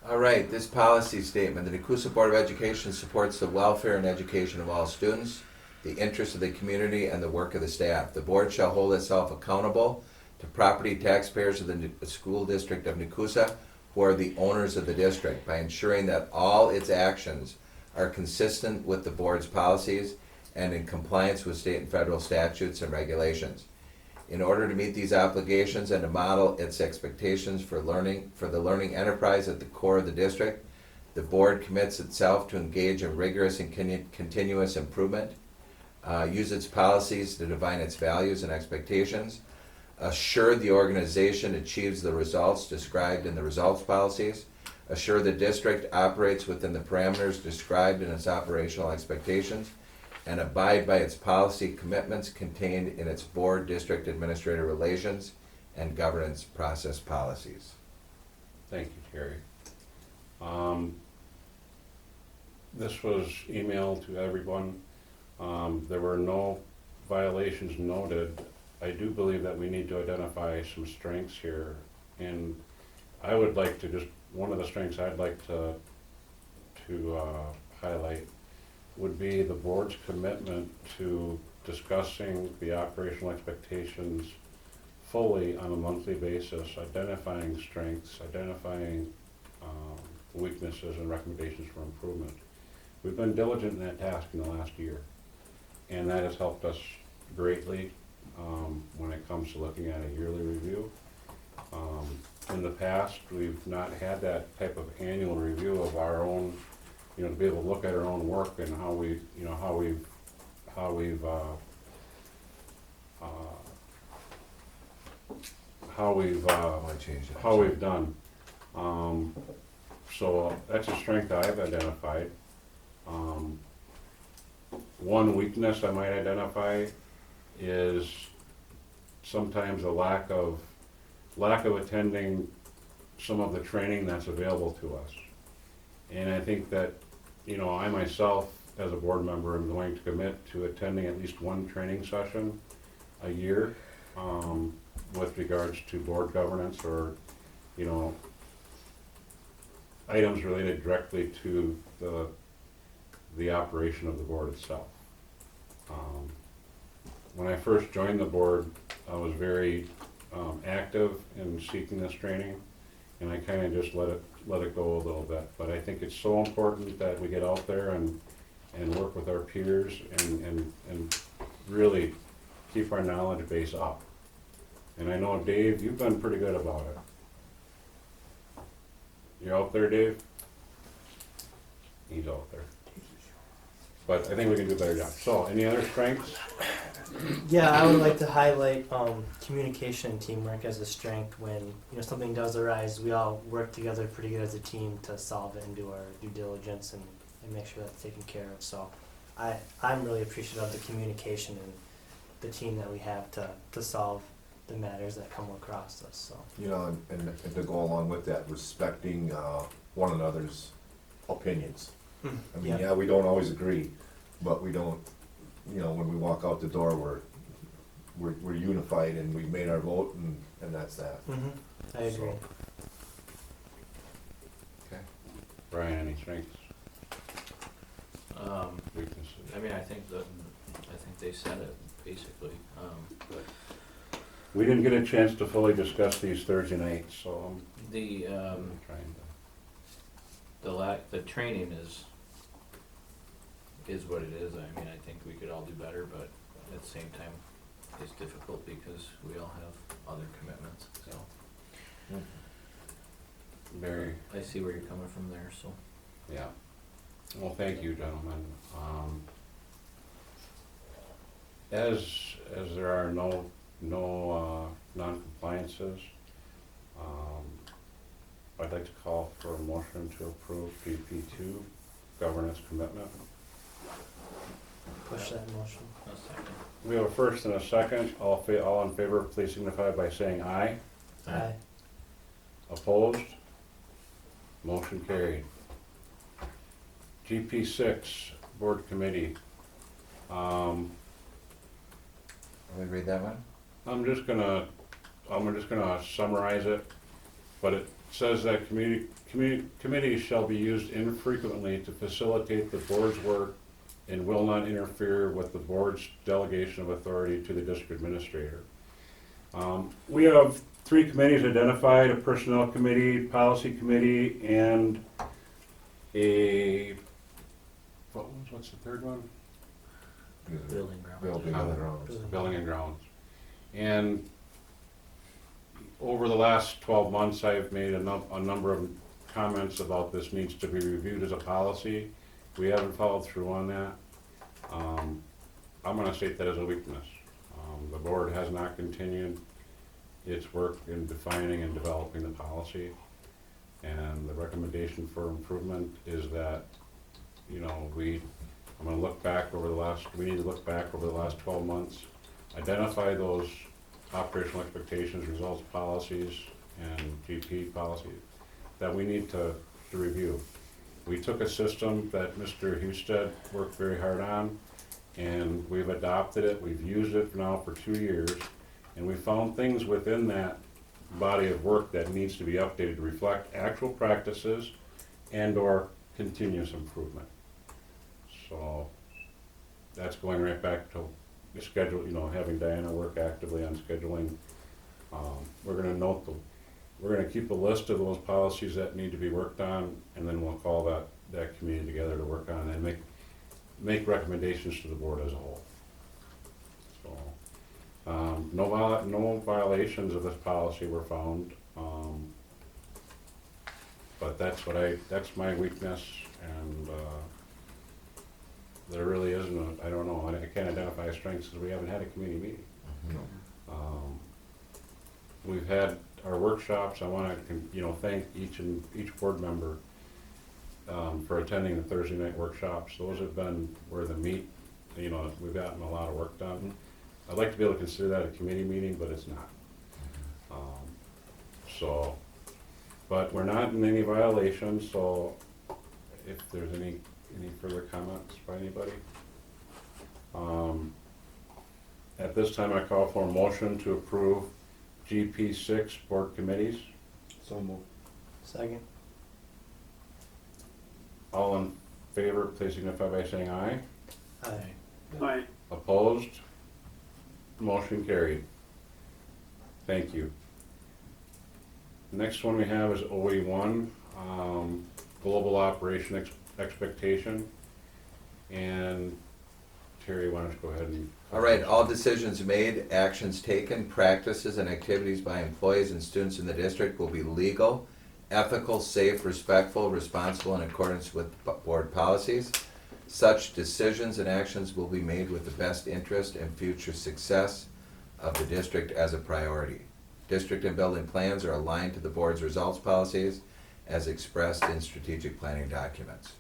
Speaker 4: All right, this policy statement, the Nekoosa Board of Education supports the welfare and education of all students, the interests of the community, and the work of the staff. The board shall hold itself accountable to property taxpayers of the school district of Nekoosa, who are the owners of the district, by ensuring that all its actions are consistent with the board's policies and in compliance with state and federal statutes and regulations. In order to meet these obligations and to model its expectations for the learning enterprise at the core of the district, the board commits itself to engage in rigorous and continuous improvement, use its policies to define its values and expectations, assure the organization achieves the results described in the results policies, assure the district operates within the parameters described in its operational expectations, and abide by its policy commitments contained in its board district administrator relations and governance process policies.
Speaker 1: Thank you, Terry. This was emailed to everyone. There were no violations noted. I do believe that we need to identify some strengths here, and I would like to just, one of the strengths I'd like to highlight would be the board's commitment to discussing the operational expectations fully on a monthly basis, identifying strengths, identifying weaknesses and recommendations for improvement. We've been diligent in that task in the last year, and that has helped us greatly when it comes to looking at a yearly review. In the past, we've not had that type of annual review of our own, to be able to look at our own work and how we've done. So that's a strength that I've identified. One weakness I might identify is sometimes a lack of attending some of the training that's available to us. And I think that, I myself, as a board member, am going to commit to attending at least one training session a year with regards to board governance or, items related directly to the operation of the board itself. When I first joined the board, I was very active in seeking this training, and I kind of just let it go a little bit. But I think it's so important that we get out there and work with our peers and really keep our knowledge base up. And I know, Dave, you've been pretty good about it. You're out there, Dave? He's out there. But I think we can do a better job. So, any other strengths?
Speaker 3: Yeah, I would like to highlight communication and teamwork as a strength. When something does arise, we all work together pretty good as a team to solve it and do our due diligence and make sure that's taken care of. So I'm really appreciative of the communication and the team that we have to solve the matters that come across us. So
Speaker 2: And to go along with that, respecting one another's opinions. I mean,
Speaker 3: Yep.
Speaker 2: yeah, we don't always agree, but we don't, when we walk out the door, we're unified and we've made our vote and that's that.
Speaker 3: I agree.
Speaker 1: Okay. Brian, any strengths, weaknesses?
Speaker 7: I mean, I think they said it, basically.
Speaker 1: We didn't get a chance to fully discuss these Thursday nights, so
Speaker 7: The,
Speaker 1: I'm trying to.
Speaker 7: the training is what it is. I mean, I think we could all do better, but at the same time, it's difficult because we all have other commitments, so.
Speaker 1: Very,
Speaker 7: I see where you're coming from there, so.
Speaker 1: yeah. Well, thank you, gentlemen. As there are no non-compliances, I'd like to call for a motion to approve BP2 governance commitment.
Speaker 3: Push that motion.
Speaker 7: A second.
Speaker 1: We have a first and a second. All in favor, please signify by saying aye.
Speaker 3: Aye.
Speaker 1: Opposed? Motion carried. GP6, Board Committee.
Speaker 4: Can we read that one?
Speaker 1: I'm just gonna summarize it, but it says that committees shall be used infrequently to facilitate the board's work and will not interfere with the board's delegation of authority to the district administrator. We have 3 committees identified: a personnel committee, policy committee, and what's the third one?
Speaker 7: Building ground.
Speaker 2: Building and grounds.
Speaker 1: Building and grounds. And over the last 12 months, I've made a number of comments about this needs to be reviewed as a policy. We haven't followed through on that. I'm going to state that as a weakness. The board has not continued its work in defining and developing the policy. And the recommendation for improvement is that, we I'm gonna look back over the last, we need to look back over the last 12 months, identify those operational expectations, results, policies, and GP policies that we need to review. We took a system that Mr. Husted worked very hard on, and we've adopted it, we've used it now for 2 years, and we found things within that body of work that needs to be updated to reflect actual practices and/or continuous improvement. So that's going right back to the schedule, you know, having Diana work actively on scheduling. We're gonna keep a list of those policies that need to be worked on, and then we'll call that committee together to work on and make recommendations to the board as a whole. So, no violations of this policy were found, but that's my weakness, and, there really isn't I don't know, I can't identify a strength because we haven't had a committee meeting. We've had our workshops. I want to, thank each board member for attending the Thursday night workshops. Those have been where the meat, we've gotten a lot of work done. I'd like to be able to consider that a committee meeting, but it's not. But we're not in any violations, so if there's any further comments by anybody? At this time, I call for a motion to approve GP6 board committees.
Speaker 2: So moved.
Speaker 3: Second.
Speaker 1: All in favor, please signify by saying aye.
Speaker 3: Aye.
Speaker 6: Aye.
Speaker 1: Opposed? Motion carried. Thank you. Next one we have is OE1, Global Operation Expectation. And Terry, why don't you go ahead and...
Speaker 4: All right, all decisions made, actions taken, practices, and activities by employees and students in the district will be legal, ethical, safe, respectful, responsible, in accordance with board policies. Such decisions and actions will be made with the best interest and future success of the district as a priority. District and building plans are aligned to the board's results policies as expressed in strategic planning documents.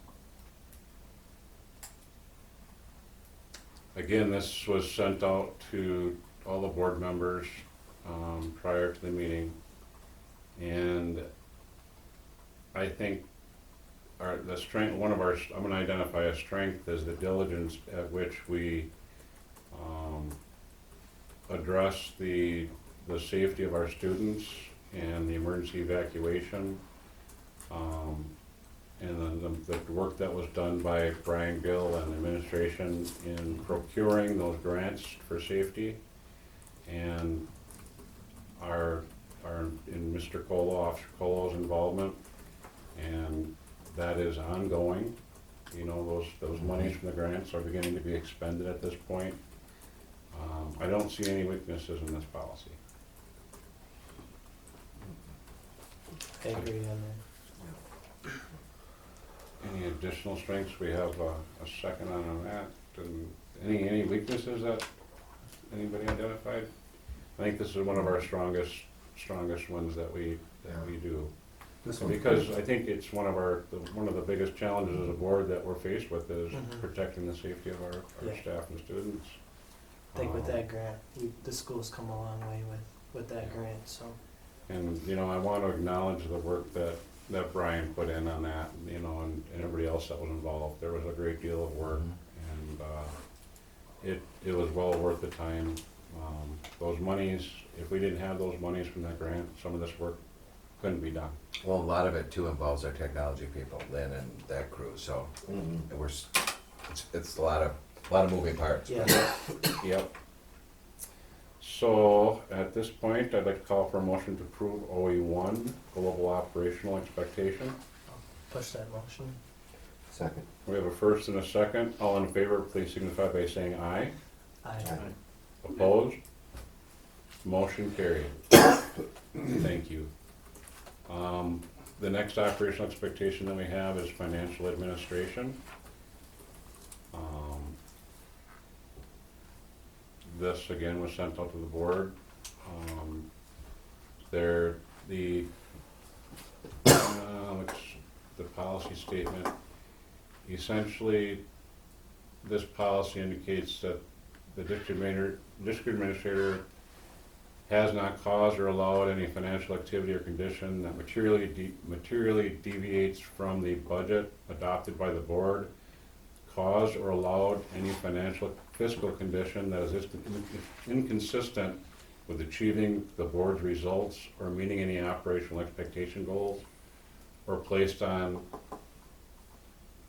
Speaker 1: Again, this was sent out to all the board members prior to the meeting, and I think I'm going to identify a strength as the diligence at which we address the safety of our students and the emergency evacuation, and the work that was done by Brian Gill and the administration in procuring those grants for safety, and in Mr. Kolo's involvement, and that is ongoing. Those monies from the grants are beginning to be expended at this point. I don't see any weaknesses in this policy.
Speaker 3: I agree on that.
Speaker 1: Any additional strengths? We have a second on that. And any weaknesses that anybody identified? I think this is one of our strongest ones that we do.
Speaker 2: This one.
Speaker 1: Because I think it's one of the biggest challenges as a board that we're faced with is protecting the safety of our
Speaker 3: Yeah.
Speaker 1: staff and students.
Speaker 3: I think with that grant, the school's come a long way with that grant, so.
Speaker 1: And, I want to acknowledge the work that Brian put in on that, and everybody else that was involved. There was a great deal of work, and it was well worth the time. Those monies, if we didn't have those monies from that grant, some of this work couldn't be done.
Speaker 4: Well, a lot of it too involves our technology people, Lynn and that crew, so it's a lot of moving parts.
Speaker 3: Yeah.
Speaker 1: Yep. So, at this point, I'd like to call for a motion to approve OE1, Global Operational Expectation.
Speaker 3: Push that motion.
Speaker 2: Second.
Speaker 1: We have a first and a second. All in favor, please signify by saying aye.
Speaker 3: Aye.
Speaker 1: Opposed? Motion carried. Thank you. The next operational expectation that we have is financial administration. This again was sent out to the board. The policy statement essentially this policy indicates that the district administrator has not caused or allowed any financial activity or condition that materially deviates from the budget adopted by the board, caused or allowed any fiscal condition that is inconsistent with achieving the board's results or meeting any operational expectation goals, or placed on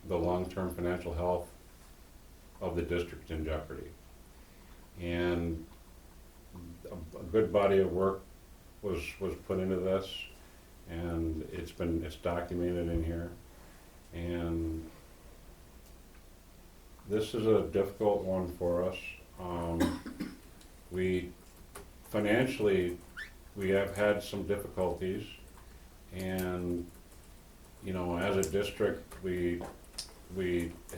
Speaker 1: the long-term financial health of the district in jeopardy. And a good body of work was put into this, and it's documented in here. And this is a difficult one for us. Financially, we have had some difficulties, and you know, as a district, we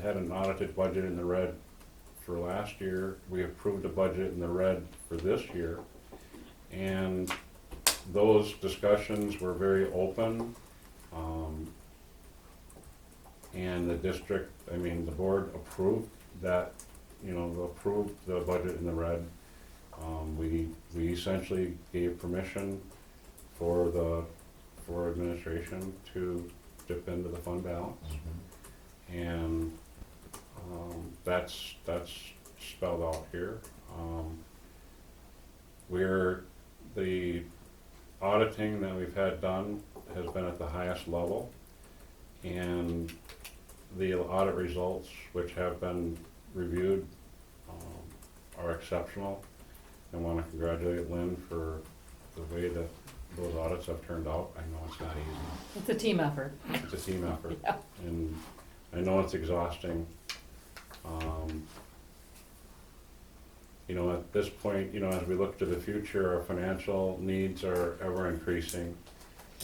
Speaker 1: had an audited budget in the red for last year. We approved a budget in the red for this year, and those discussions were very open. And the district, the board approved that, approved the budget in the red. We essentially gave permission for administration to dip into the fund balance. And that's spelled out here. The auditing that we've had done has been at the highest level, and the audit results, which have been reviewed, are exceptional. I want to congratulate Lynn for the way that those audits have turned out. I know it's not easy.
Speaker 5: It's a team effort.
Speaker 1: It's a team effort.
Speaker 5: Yeah.
Speaker 1: And I know it's exhausting. At this point, as we look to the future, our financial needs are ever increasing.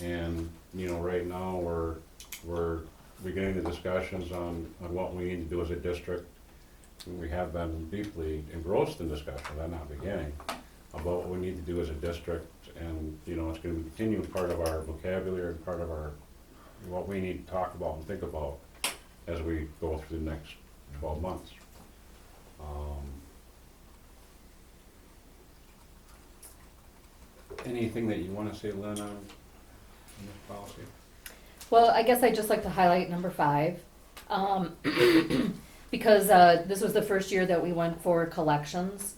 Speaker 1: And, right now we're beginning the discussions on what we need to do as a district. And we have been deeply engrossed in discussions, I'm not beginning, about what we need to do as a district. And, it's going to continue part of our vocabulary and part of what we need to talk about and think about as we go through the next 12 months. Anything that you want to say, Lynn, on this policy?
Speaker 5: Well, I guess I'd just like to highlight number 5, because this was the first year that we went for collections,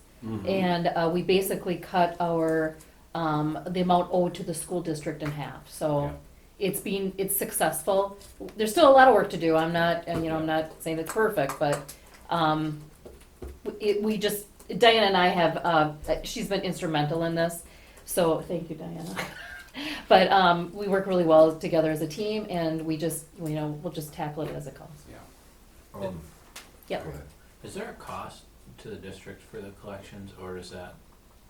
Speaker 5: and we basically cut our the amount owed to the school district in half. So it's successful. There's still a lot of work to do. I'm not saying it's perfect, but Diana and I have she's been instrumental in this. So thank you, Diana. But we work really well together as a team, and we just, we'll just tackle it as it comes.
Speaker 1: Yeah.
Speaker 5: Yep.
Speaker 2: Go ahead.
Speaker 10: Is there a cost to the district for the collections, or is that,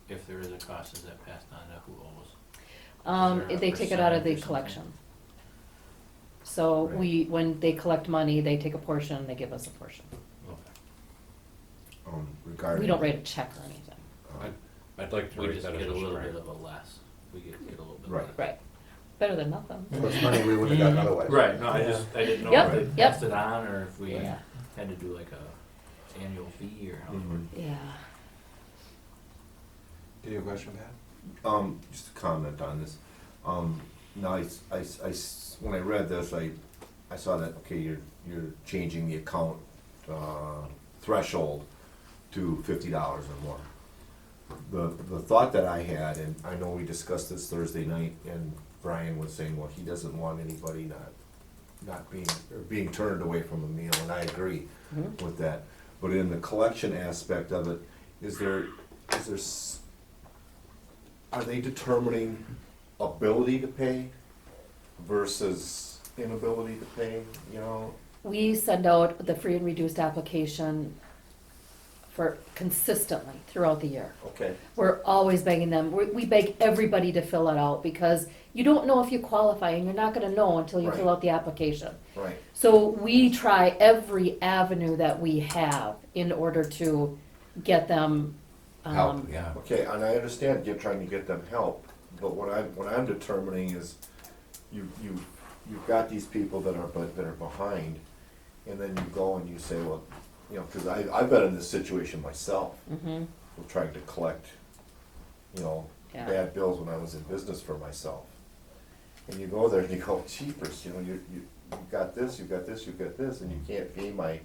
Speaker 10: if there is a cost, is that passed on to who owes?
Speaker 5: They take it out of the
Speaker 10: percentage or something?
Speaker 5: collection. So
Speaker 2: Right.
Speaker 5: when they collect money, they take a portion, they give us a portion.
Speaker 2: Regarding.
Speaker 5: We don't write a check or anything.
Speaker 1: I'd like to
Speaker 10: We
Speaker 1: rate
Speaker 10: just
Speaker 1: that as
Speaker 10: get
Speaker 1: a
Speaker 10: a little
Speaker 1: strength.
Speaker 10: bit of a less, we get a little bit
Speaker 2: Right.
Speaker 10: less.
Speaker 5: Right. Better than nothing.
Speaker 9: Plus money we wouldn't have gotten otherwise.
Speaker 10: Right, no, I didn't know
Speaker 5: Yep,
Speaker 10: if they
Speaker 5: yep.
Speaker 10: passed it on, or if we
Speaker 5: Yeah.
Speaker 10: had to do like a annual fee or how it
Speaker 2: Mhm.
Speaker 10: worked.
Speaker 5: Yeah.
Speaker 4: Did you have a question, Pat?
Speaker 2: Just a comment on this. Now, when I read this, I saw that, okay, you're changing the account, threshold to $50 or more. The thought that I had, and I know we discussed this Thursday night, and Brian was saying, well, he doesn't want anybody not being turned away from a meal, and I agree with that. But in the collection aspect of it, are they determining ability to pay versus inability to pay,
Speaker 5: We send out the free and reduced application for consistently throughout the year.
Speaker 2: Okay.
Speaker 5: We're always begging them. We beg everybody to fill it out, because you don't know if you qualify, and you're not going to know until you fill
Speaker 2: Right.
Speaker 5: out the application.
Speaker 2: Right.
Speaker 5: So we try every avenue that we have in order to get them.
Speaker 2: Help,
Speaker 4: Yeah.
Speaker 2: Okay, and I understand you're trying to get them help, but what I'm determining is you've got these people that are behind, and then you go and you say, well, you know, cause I've been in this situation myself,
Speaker 5: Mm-hmm,
Speaker 2: with trying to collect, you know,
Speaker 5: yeah.
Speaker 2: bad bills when I was in business for myself. And you go there and you go, jeepers, you know, you got this, you got this, you got this, and you can't pay my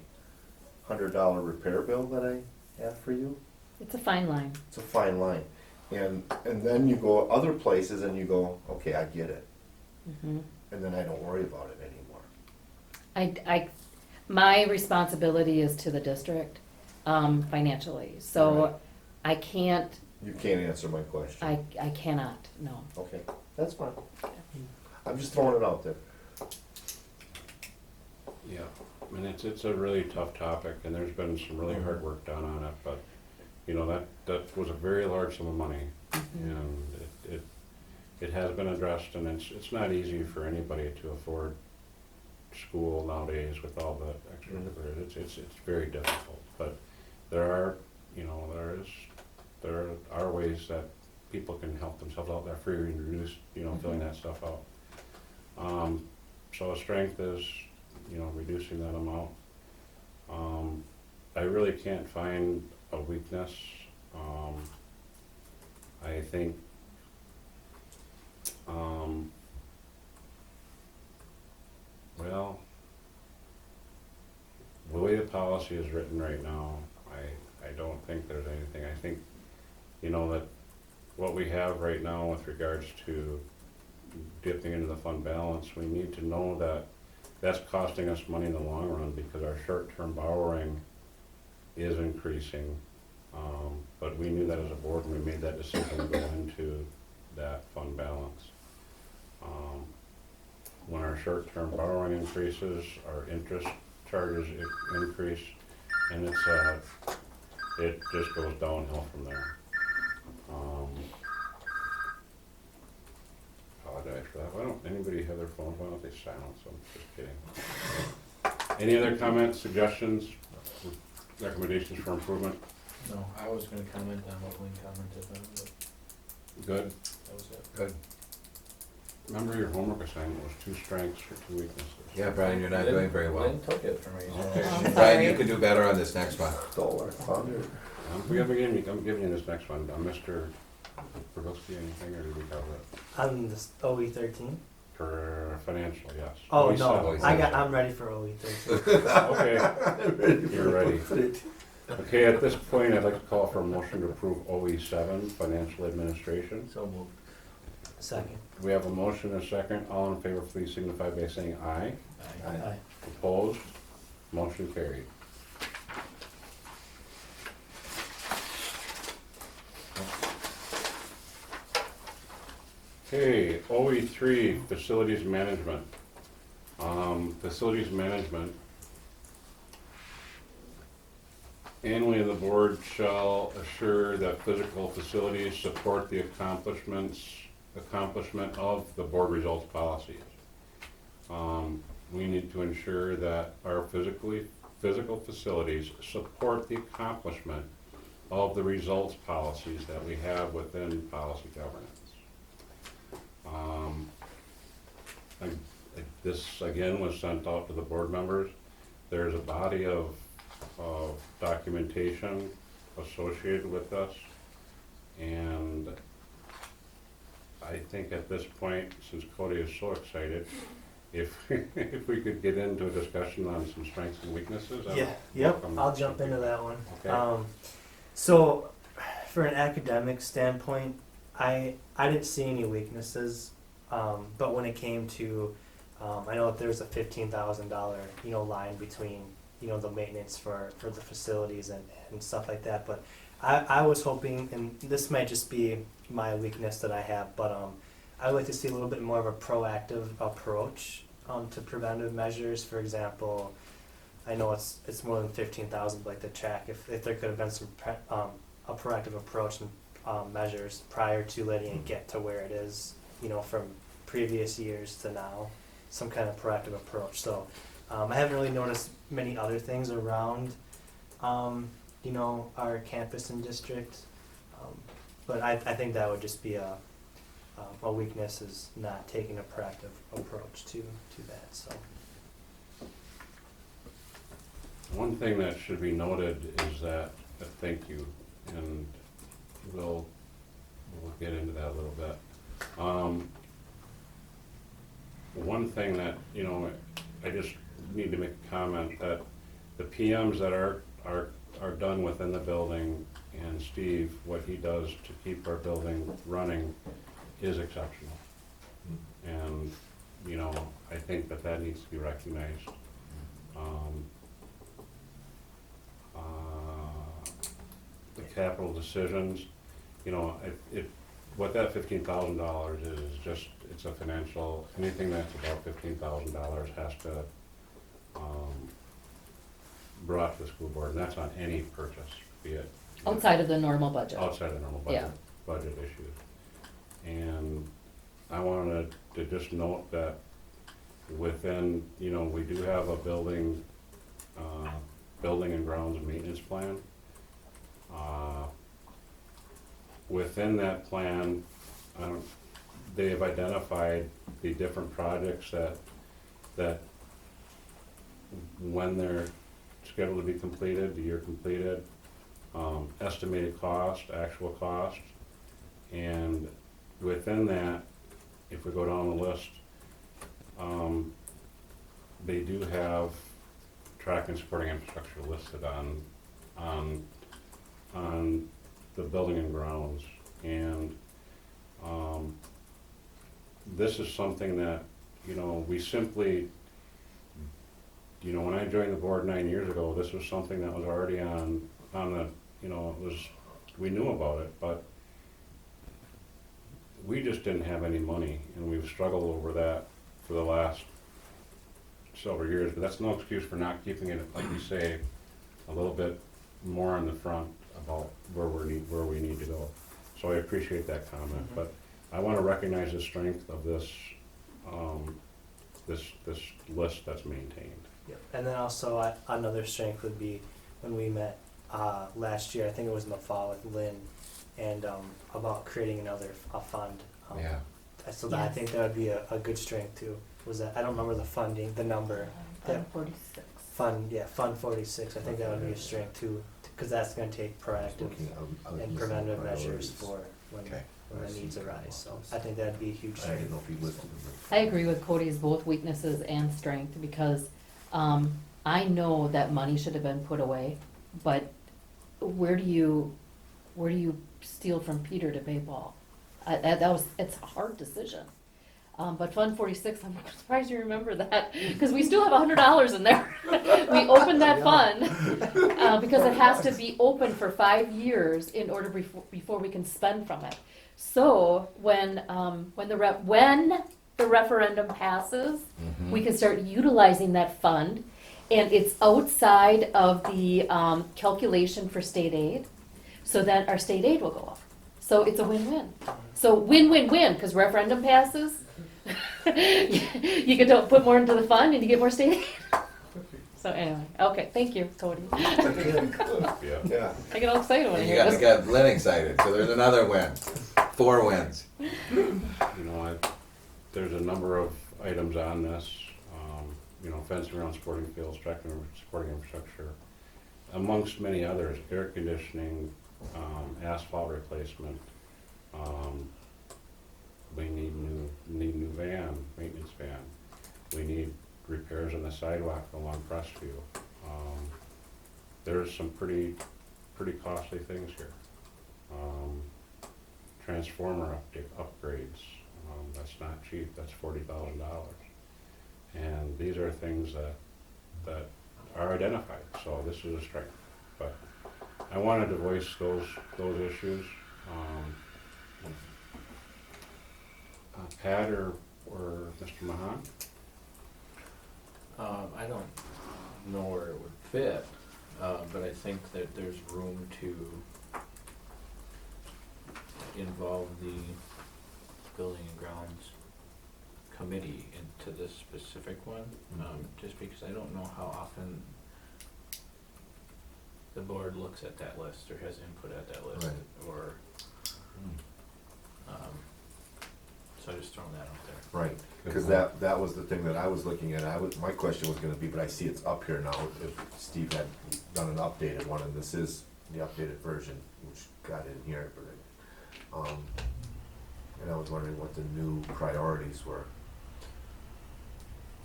Speaker 2: $100 repair bill that I have for you?
Speaker 5: It's a fine line.
Speaker 2: It's a fine line. And then you go other places and you go, okay, I get it.
Speaker 5: Mm-hmm.
Speaker 2: And then I don't worry about it anymore.
Speaker 5: My responsibility is to the district, financially, so
Speaker 2: Right.
Speaker 5: I can't,
Speaker 2: You can't answer my question.
Speaker 5: I cannot, no.
Speaker 2: Okay, that's fine. I'm just throwing it out there.
Speaker 1: Yeah, I mean, it's a really tough topic, and there's been some really hard work done on it, but, you know, that was a very large sum of money, and it has been addressed, and it's not easy for anybody to afford school nowadays with all the extracurriculars. It's very difficult, but there are, you know, there are ways that people can help themselves out there free and reduce, you know, filling that stuff out. So a strength is, you know, reducing that amount. I really can't find a weakness. I think, well, the way the policy is written right now, I don't think there's anything. I think, you know, that what we have right now with regards to dipping into the fund balance, we need to know that that's costing us money in the long run because our short-term borrowing is increasing. But we knew that as a board when we made that decision to go into that fund balance. When our short-term borrowing increases, our interest charges increase, and it just goes downhill from there. Apologize for that. Why don't anybody have their phones? Why don't they silence them? Just kidding. Any other comments, suggestions, recommendations for improvement?
Speaker 10: No, I was gonna comment on what Wayne commented on, but
Speaker 1: Good.
Speaker 10: that was it.
Speaker 4: Good.
Speaker 1: Remember your homework assignment was 2 strengths for 2 weaknesses.
Speaker 4: Yeah, Brian, you're not doing very well.
Speaker 7: Lynn took it from me.
Speaker 1: Okay.
Speaker 5: I'm
Speaker 4: Brian, you
Speaker 5: sorry.
Speaker 4: could do better on this next one.
Speaker 2: Stole our thunder.
Speaker 1: I'm giving you this next one. Mr. Brogowski, anything, or did we cover it?
Speaker 3: On this OE13?
Speaker 1: For financial, yes.
Speaker 3: Oh,
Speaker 1: We
Speaker 3: no,
Speaker 1: said-
Speaker 3: I'm ready for OE13.
Speaker 1: Okay, you're ready. Okay, at this point, I'd like to call for a motion to approve OE7, financial administration.
Speaker 10: So moved.
Speaker 3: Second.
Speaker 1: We have a motion and a second. All in favor, please signify by saying aye.
Speaker 3: Aye.
Speaker 1: Opposed? Motion carried. Okay, OE3, facilities management. Facilities management. Annually, the board shall assure that physical facilities support the accomplishment of the board results policies. We need to ensure that our physical facilities support the accomplishment of the results policies that we have within policy governance. This again was sent out to the board members. There's a body of documentation associated with this, and I think at this point, since Cody is so excited, if we could get into a discussion on some strengths and weaknesses.
Speaker 3: Yeah, yep,
Speaker 1: welcome
Speaker 3: I'll jump into that one.
Speaker 1: Okay.
Speaker 3: So, for an academic standpoint, I didn't see any weaknesses, but when it came to, I know that there's a $15,000 line between the maintenance for the facilities and stuff like that, but I was hoping, and this might just be my weakness that I have, but I would like to see a little bit more of a proactive approach to preventive measures. For example, I know it's more than 15,000, like the track. If there could have been some a proactive approach and measures prior to letting it get to where it is, from previous years to now, some kind of proactive approach. So I haven't really noticed many other things around, our campus and district, but I think that would just be a weakness, is not taking a proactive approach to that. So
Speaker 1: One thing that should be noted is that, thank you, and we'll get into that a little bit. One thing that, you know, I just need to make a comment that the PMs that are done within the building, and Steve, what he does to keep our building running is exceptional. And, you know, I think that that needs to be recognized. The capital decisions, you know, what that $15,000 is just, it's a financial, anything that's about $15,000 has to, brought to the school board, and that's on any purchase, be it.
Speaker 5: Outside of the normal budget.
Speaker 1: Outside of the normal
Speaker 5: Yeah.
Speaker 1: budget issues. And I wanted to just note that within, you know, we do have a building and grounds maintenance plan. Within that plan, they have identified the different projects that when they're scheduled to be completed, the year completed, estimated cost, actual cost, and within that, if we go down the list, they do have track and supporting infrastructure listed on the building and grounds, and this is something that, you know, we simply, you know, when I joined the board 9 years ago, this was something that was already on the, you know, it was, we knew about it, but we just didn't have any money, and we've struggled over that for the last several years, but that's no excuse for not keeping it, like you say, a little bit more on the front about where we need to go. So I appreciate that comment, but I want to recognize the strength of this list that's maintained.
Speaker 3: Yep. And then also another strength would be when we met last year, I think it was in the fall with Lynn, and about creating a fund.
Speaker 1: Yeah.
Speaker 3: So that, I think that would be a good strength too. Was that, I don't remember the number.
Speaker 5: Fund 46.
Speaker 3: Fund 46. I think that would be a strength too, because that's going to take proactive and preventive measures for when the needs arise. So I think that'd be a huge
Speaker 2: I
Speaker 3: strength.
Speaker 2: didn't know if he listed them.
Speaker 5: I agree with Cody's both weaknesses and strength, because I know that money should have been put away, but where do you steal from Peter to pay Paul? It's a hard decision. But Fund 46, I'm surprised you remember that, because we still have $100 in there. We opened that fund because it has to be open for 5 years in order before we can spend from it. So when the referendum passes, we can start utilizing that fund, and it's outside of the calculation for state aid, so that our state aid will go up. So it's a win-win. So win-win-win, because referendum passes, you get to put more into the fund and you get more state aid. So anyway, okay, thank you, Cody.
Speaker 1: Yeah.
Speaker 5: I get all excited when I
Speaker 4: You
Speaker 5: hear this.
Speaker 4: got Lynn excited, so there's another win. 4 wins.
Speaker 1: You know, there's a number of items on this, you know, fencing around sporting fields, track and sporting infrastructure, amongst many others, air conditioning, asphalt replacement. We need new maintenance van. We need repairs on the sidewalk along Crestview. There's some pretty costly things here. Transformer upgrades, that's not cheap, that's $40,000. And these are things that are identified, so this is a strength. But I wanted to voice those issues. Pat or Mr. Mahan?
Speaker 10: I don't know where it would fit, but I think that there's room to involve the Building and Grounds Committee into this specific one, just because I don't know how often the board looks at that list or has input at that list,
Speaker 2: Right.
Speaker 10: or, so just throwing that out there.
Speaker 2: Right, because that was the thing that I was looking at. My question was gonna be, but I see it's up here now, if Steve had done an updated one, and this is the updated version, which got in here, but and I was wondering what the new priorities were.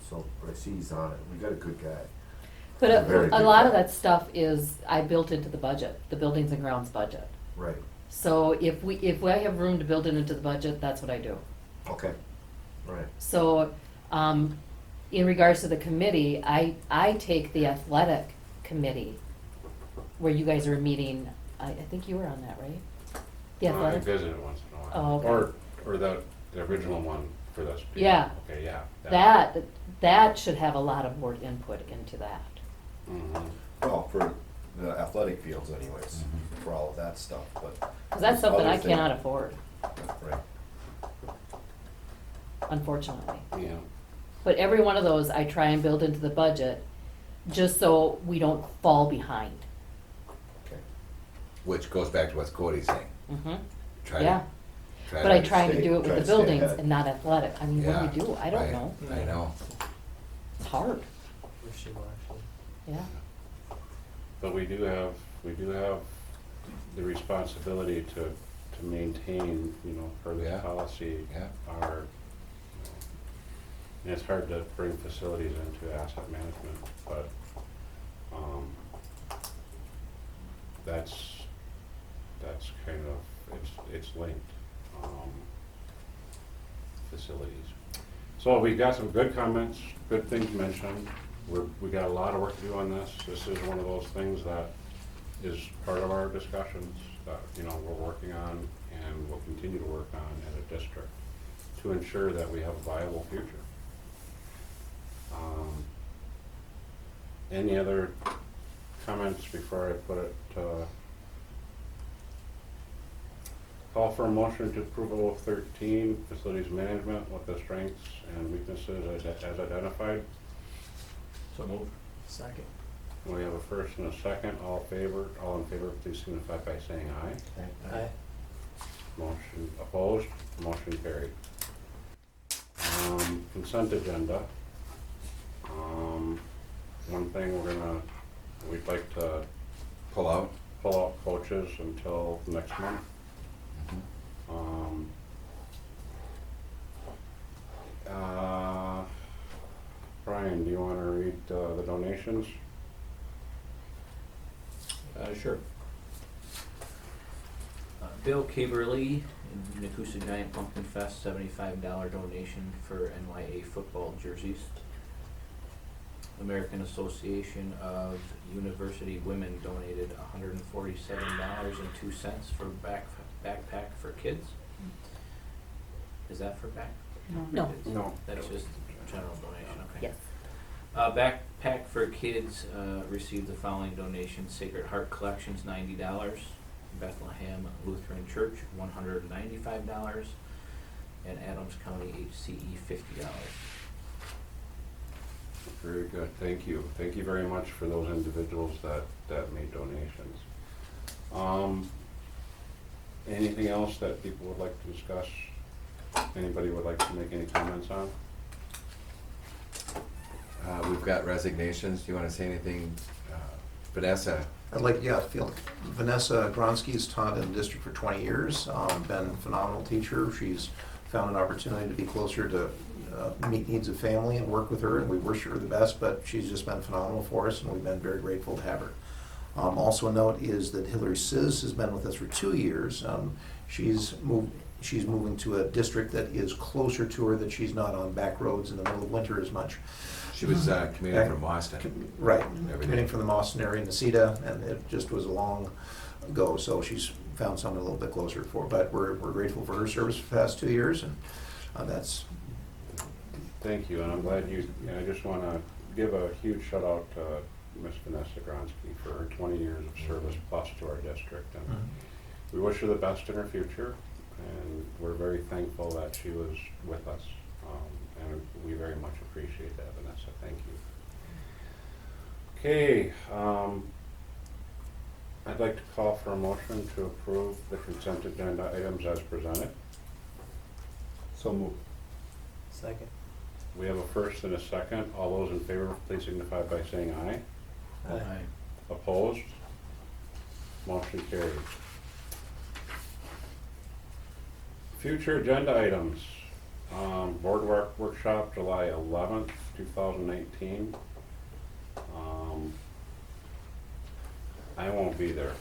Speaker 2: So, but I see he's on it. We got a good guy.
Speaker 5: But
Speaker 2: A very
Speaker 5: a
Speaker 2: good
Speaker 5: lot of
Speaker 2: guy.
Speaker 5: that stuff is, I built into the budget, the buildings and grounds budget.
Speaker 2: Right,
Speaker 5: So if I have room to build it into the budget, that's what I do.
Speaker 2: okay, right.
Speaker 5: So, in regards to the committee, I take the athletic committee, where you guys are meeting, I think you were on that, right? The
Speaker 1: I
Speaker 5: athletic,
Speaker 1: visited once in a while.
Speaker 5: Oh, okay.
Speaker 1: Or the original one for this. piece.
Speaker 5: Yeah.
Speaker 1: Okay, yeah.
Speaker 5: that should have a lot of board input into that.
Speaker 1: Mhm.
Speaker 2: Well, for the athletic fields anyways, for all of that stuff, but.
Speaker 5: Cause that's something
Speaker 2: other
Speaker 5: I
Speaker 2: thing-
Speaker 5: cannot afford,
Speaker 2: Right,
Speaker 5: unfortunately.
Speaker 1: Yeah.
Speaker 5: But every one of those I try and build into the budget, just so we don't fall behind.
Speaker 11: Okay. Which goes back to what Cody's saying.
Speaker 5: Mm-hmm.
Speaker 11: Try
Speaker 5: Yeah.
Speaker 11: to-
Speaker 5: But I try to
Speaker 2: stay-
Speaker 5: do it
Speaker 2: try
Speaker 5: with
Speaker 2: to
Speaker 5: the
Speaker 2: stay
Speaker 5: buildings
Speaker 2: ahead.
Speaker 5: and not athletic. I mean, what do you do? I don't know.
Speaker 11: I know.
Speaker 5: It's hard,
Speaker 3: Wishy-washy.
Speaker 5: yeah.
Speaker 1: But we do have the responsibility to maintain, per
Speaker 11: Yeah.
Speaker 1: this policy,
Speaker 11: Yeah.
Speaker 1: our, and it's hard to bring facilities into asset management, but, that's kind of, it's linked, facilities. So we got some good comments, good things mentioned. We got a lot of work to do on this. This is one of those things that is part of our discussions that, we're working on and will continue to work on as a district to ensure that we have a viable future. Any other comments before I put it, call for a motion to approval of 13, facilities management with the strengths and weaknesses as identified?
Speaker 10: So move.
Speaker 3: Second.
Speaker 1: We have a first and a second. All in favor, please signify by saying aye.
Speaker 3: Aye.
Speaker 1: Motion opposed, motion carried. Consent agenda. One thing we'd like to
Speaker 11: Pull out.
Speaker 1: pull out coaches until next month. Brian, do you want to read the donations?
Speaker 10: Sure. Bill Caberly, Nekoosa Giant Pumpkin Fest, $75 donation for NYA football jerseys. American Association of University Women donated $147.02 for backpack for kids. Is that for back?
Speaker 5: No.
Speaker 1: No.
Speaker 10: That's just general donation, okay.
Speaker 5: Yes.
Speaker 10: Backpack for Kids received the following donations: Sacred Heart Collections, $90, Bethlehem Lutheran Church, $195, and Adams County HCE, $50.
Speaker 1: Very good, thank you. Thank you very much for those individuals that made donations. Anything else that people would like to discuss? Anybody would like to make any comments on?
Speaker 11: We've got resignations. Do you want to say anything? Vanessa?
Speaker 9: I'd like, Vanessa Gronsky's taught in the district for 20 years, been a phenomenal teacher. She's found an opportunity to be closer to meet needs of family and work with her, and we wish her the best, but she's just been phenomenal for us, and we've been very grateful to have her. Also a note is that Hillary Sizz has been with us for 2 years. She's moving to a district that is closer to her, that she's not on back roads in the middle of winter as much.
Speaker 11: She was commuting from Boston.
Speaker 9: Right,
Speaker 11: Every
Speaker 9: commuting
Speaker 11: day.
Speaker 9: from the Boston area in Necedah, and it just was a long go, so she's found something a little bit closer for, but we're grateful for her service for the past 2 years, and that's.
Speaker 1: Thank you, and I'm glad I just want to give a huge shout out to Miss Vanessa Gronsky for her 20 years of service plus to our district. And we wish her the best in her future, and we're very thankful that she was with us. And we very much appreciate that, Vanessa. Thank you. Okay, I'd like to call for a motion to approve the consent agenda items as presented.
Speaker 2: So moved.
Speaker 3: Second.
Speaker 1: We have a first and a second. All those in favor, please signify by saying aye.
Speaker 3: Aye.
Speaker 1: Opposed? Motion carries. Future agenda items. Board workshop, July 11th, 2019. I won't be there.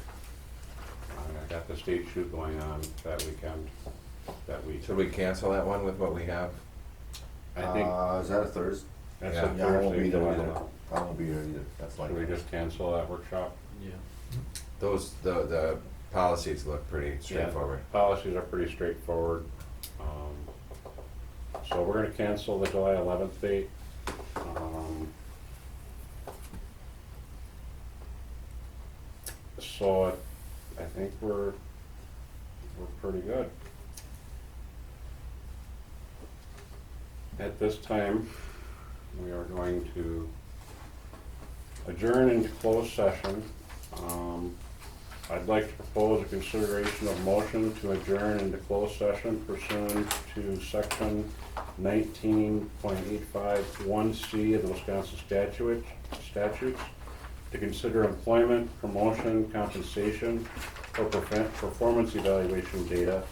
Speaker 1: I got the state shoot going on that weekend, that week.
Speaker 11: Should we cancel that one with what we have?
Speaker 1: I think
Speaker 2: Is that a Thursday?
Speaker 1: that's
Speaker 11: yeah.
Speaker 1: a
Speaker 2: Yeah, I won't be
Speaker 1: Thursday.
Speaker 2: there
Speaker 1: July
Speaker 2: either.
Speaker 1: 11th.
Speaker 2: I won't be here either. That's like.
Speaker 1: Should we just cancel that workshop?
Speaker 10: Yeah.
Speaker 11: The policies look pretty straightforward.
Speaker 1: Policies are pretty straightforward. So we're gonna cancel the July 11th date. So I think we're pretty good. At this time, we are going to adjourn into closed session. I'd like to propose a consideration of motion to adjourn into closed session pursuant to section 19.851C of the Wisconsin statutes to consider employment, promotion, compensation, or performance evaluation data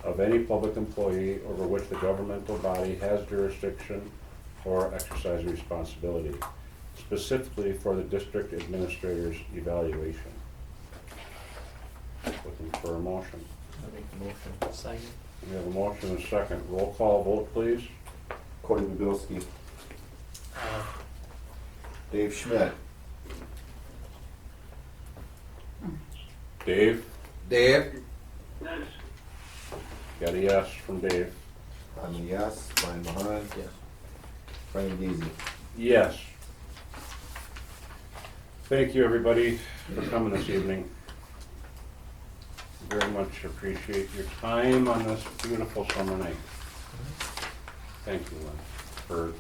Speaker 1: of any public employee over which the governmental body has jurisdiction or exercise responsibility, specifically for the district administrator's evaluation. Looking for a motion.
Speaker 10: I make the motion.
Speaker 3: Second.
Speaker 1: We have a motion and a second. Roll call vote, please.
Speaker 2: Cody Bubilski,
Speaker 3: Aye.
Speaker 2: Dave Schmidt,
Speaker 1: Dave?
Speaker 11: Dave?
Speaker 6: Yes.
Speaker 1: Got a yes from Dave.
Speaker 2: I'm a yes. Brian Mahan,
Speaker 10: Yes.
Speaker 2: Frank Deasy.
Speaker 1: Yes. Thank you, everybody, for coming this evening. Very much appreciate your time on this beautiful summer night. Thank you, Lynn, for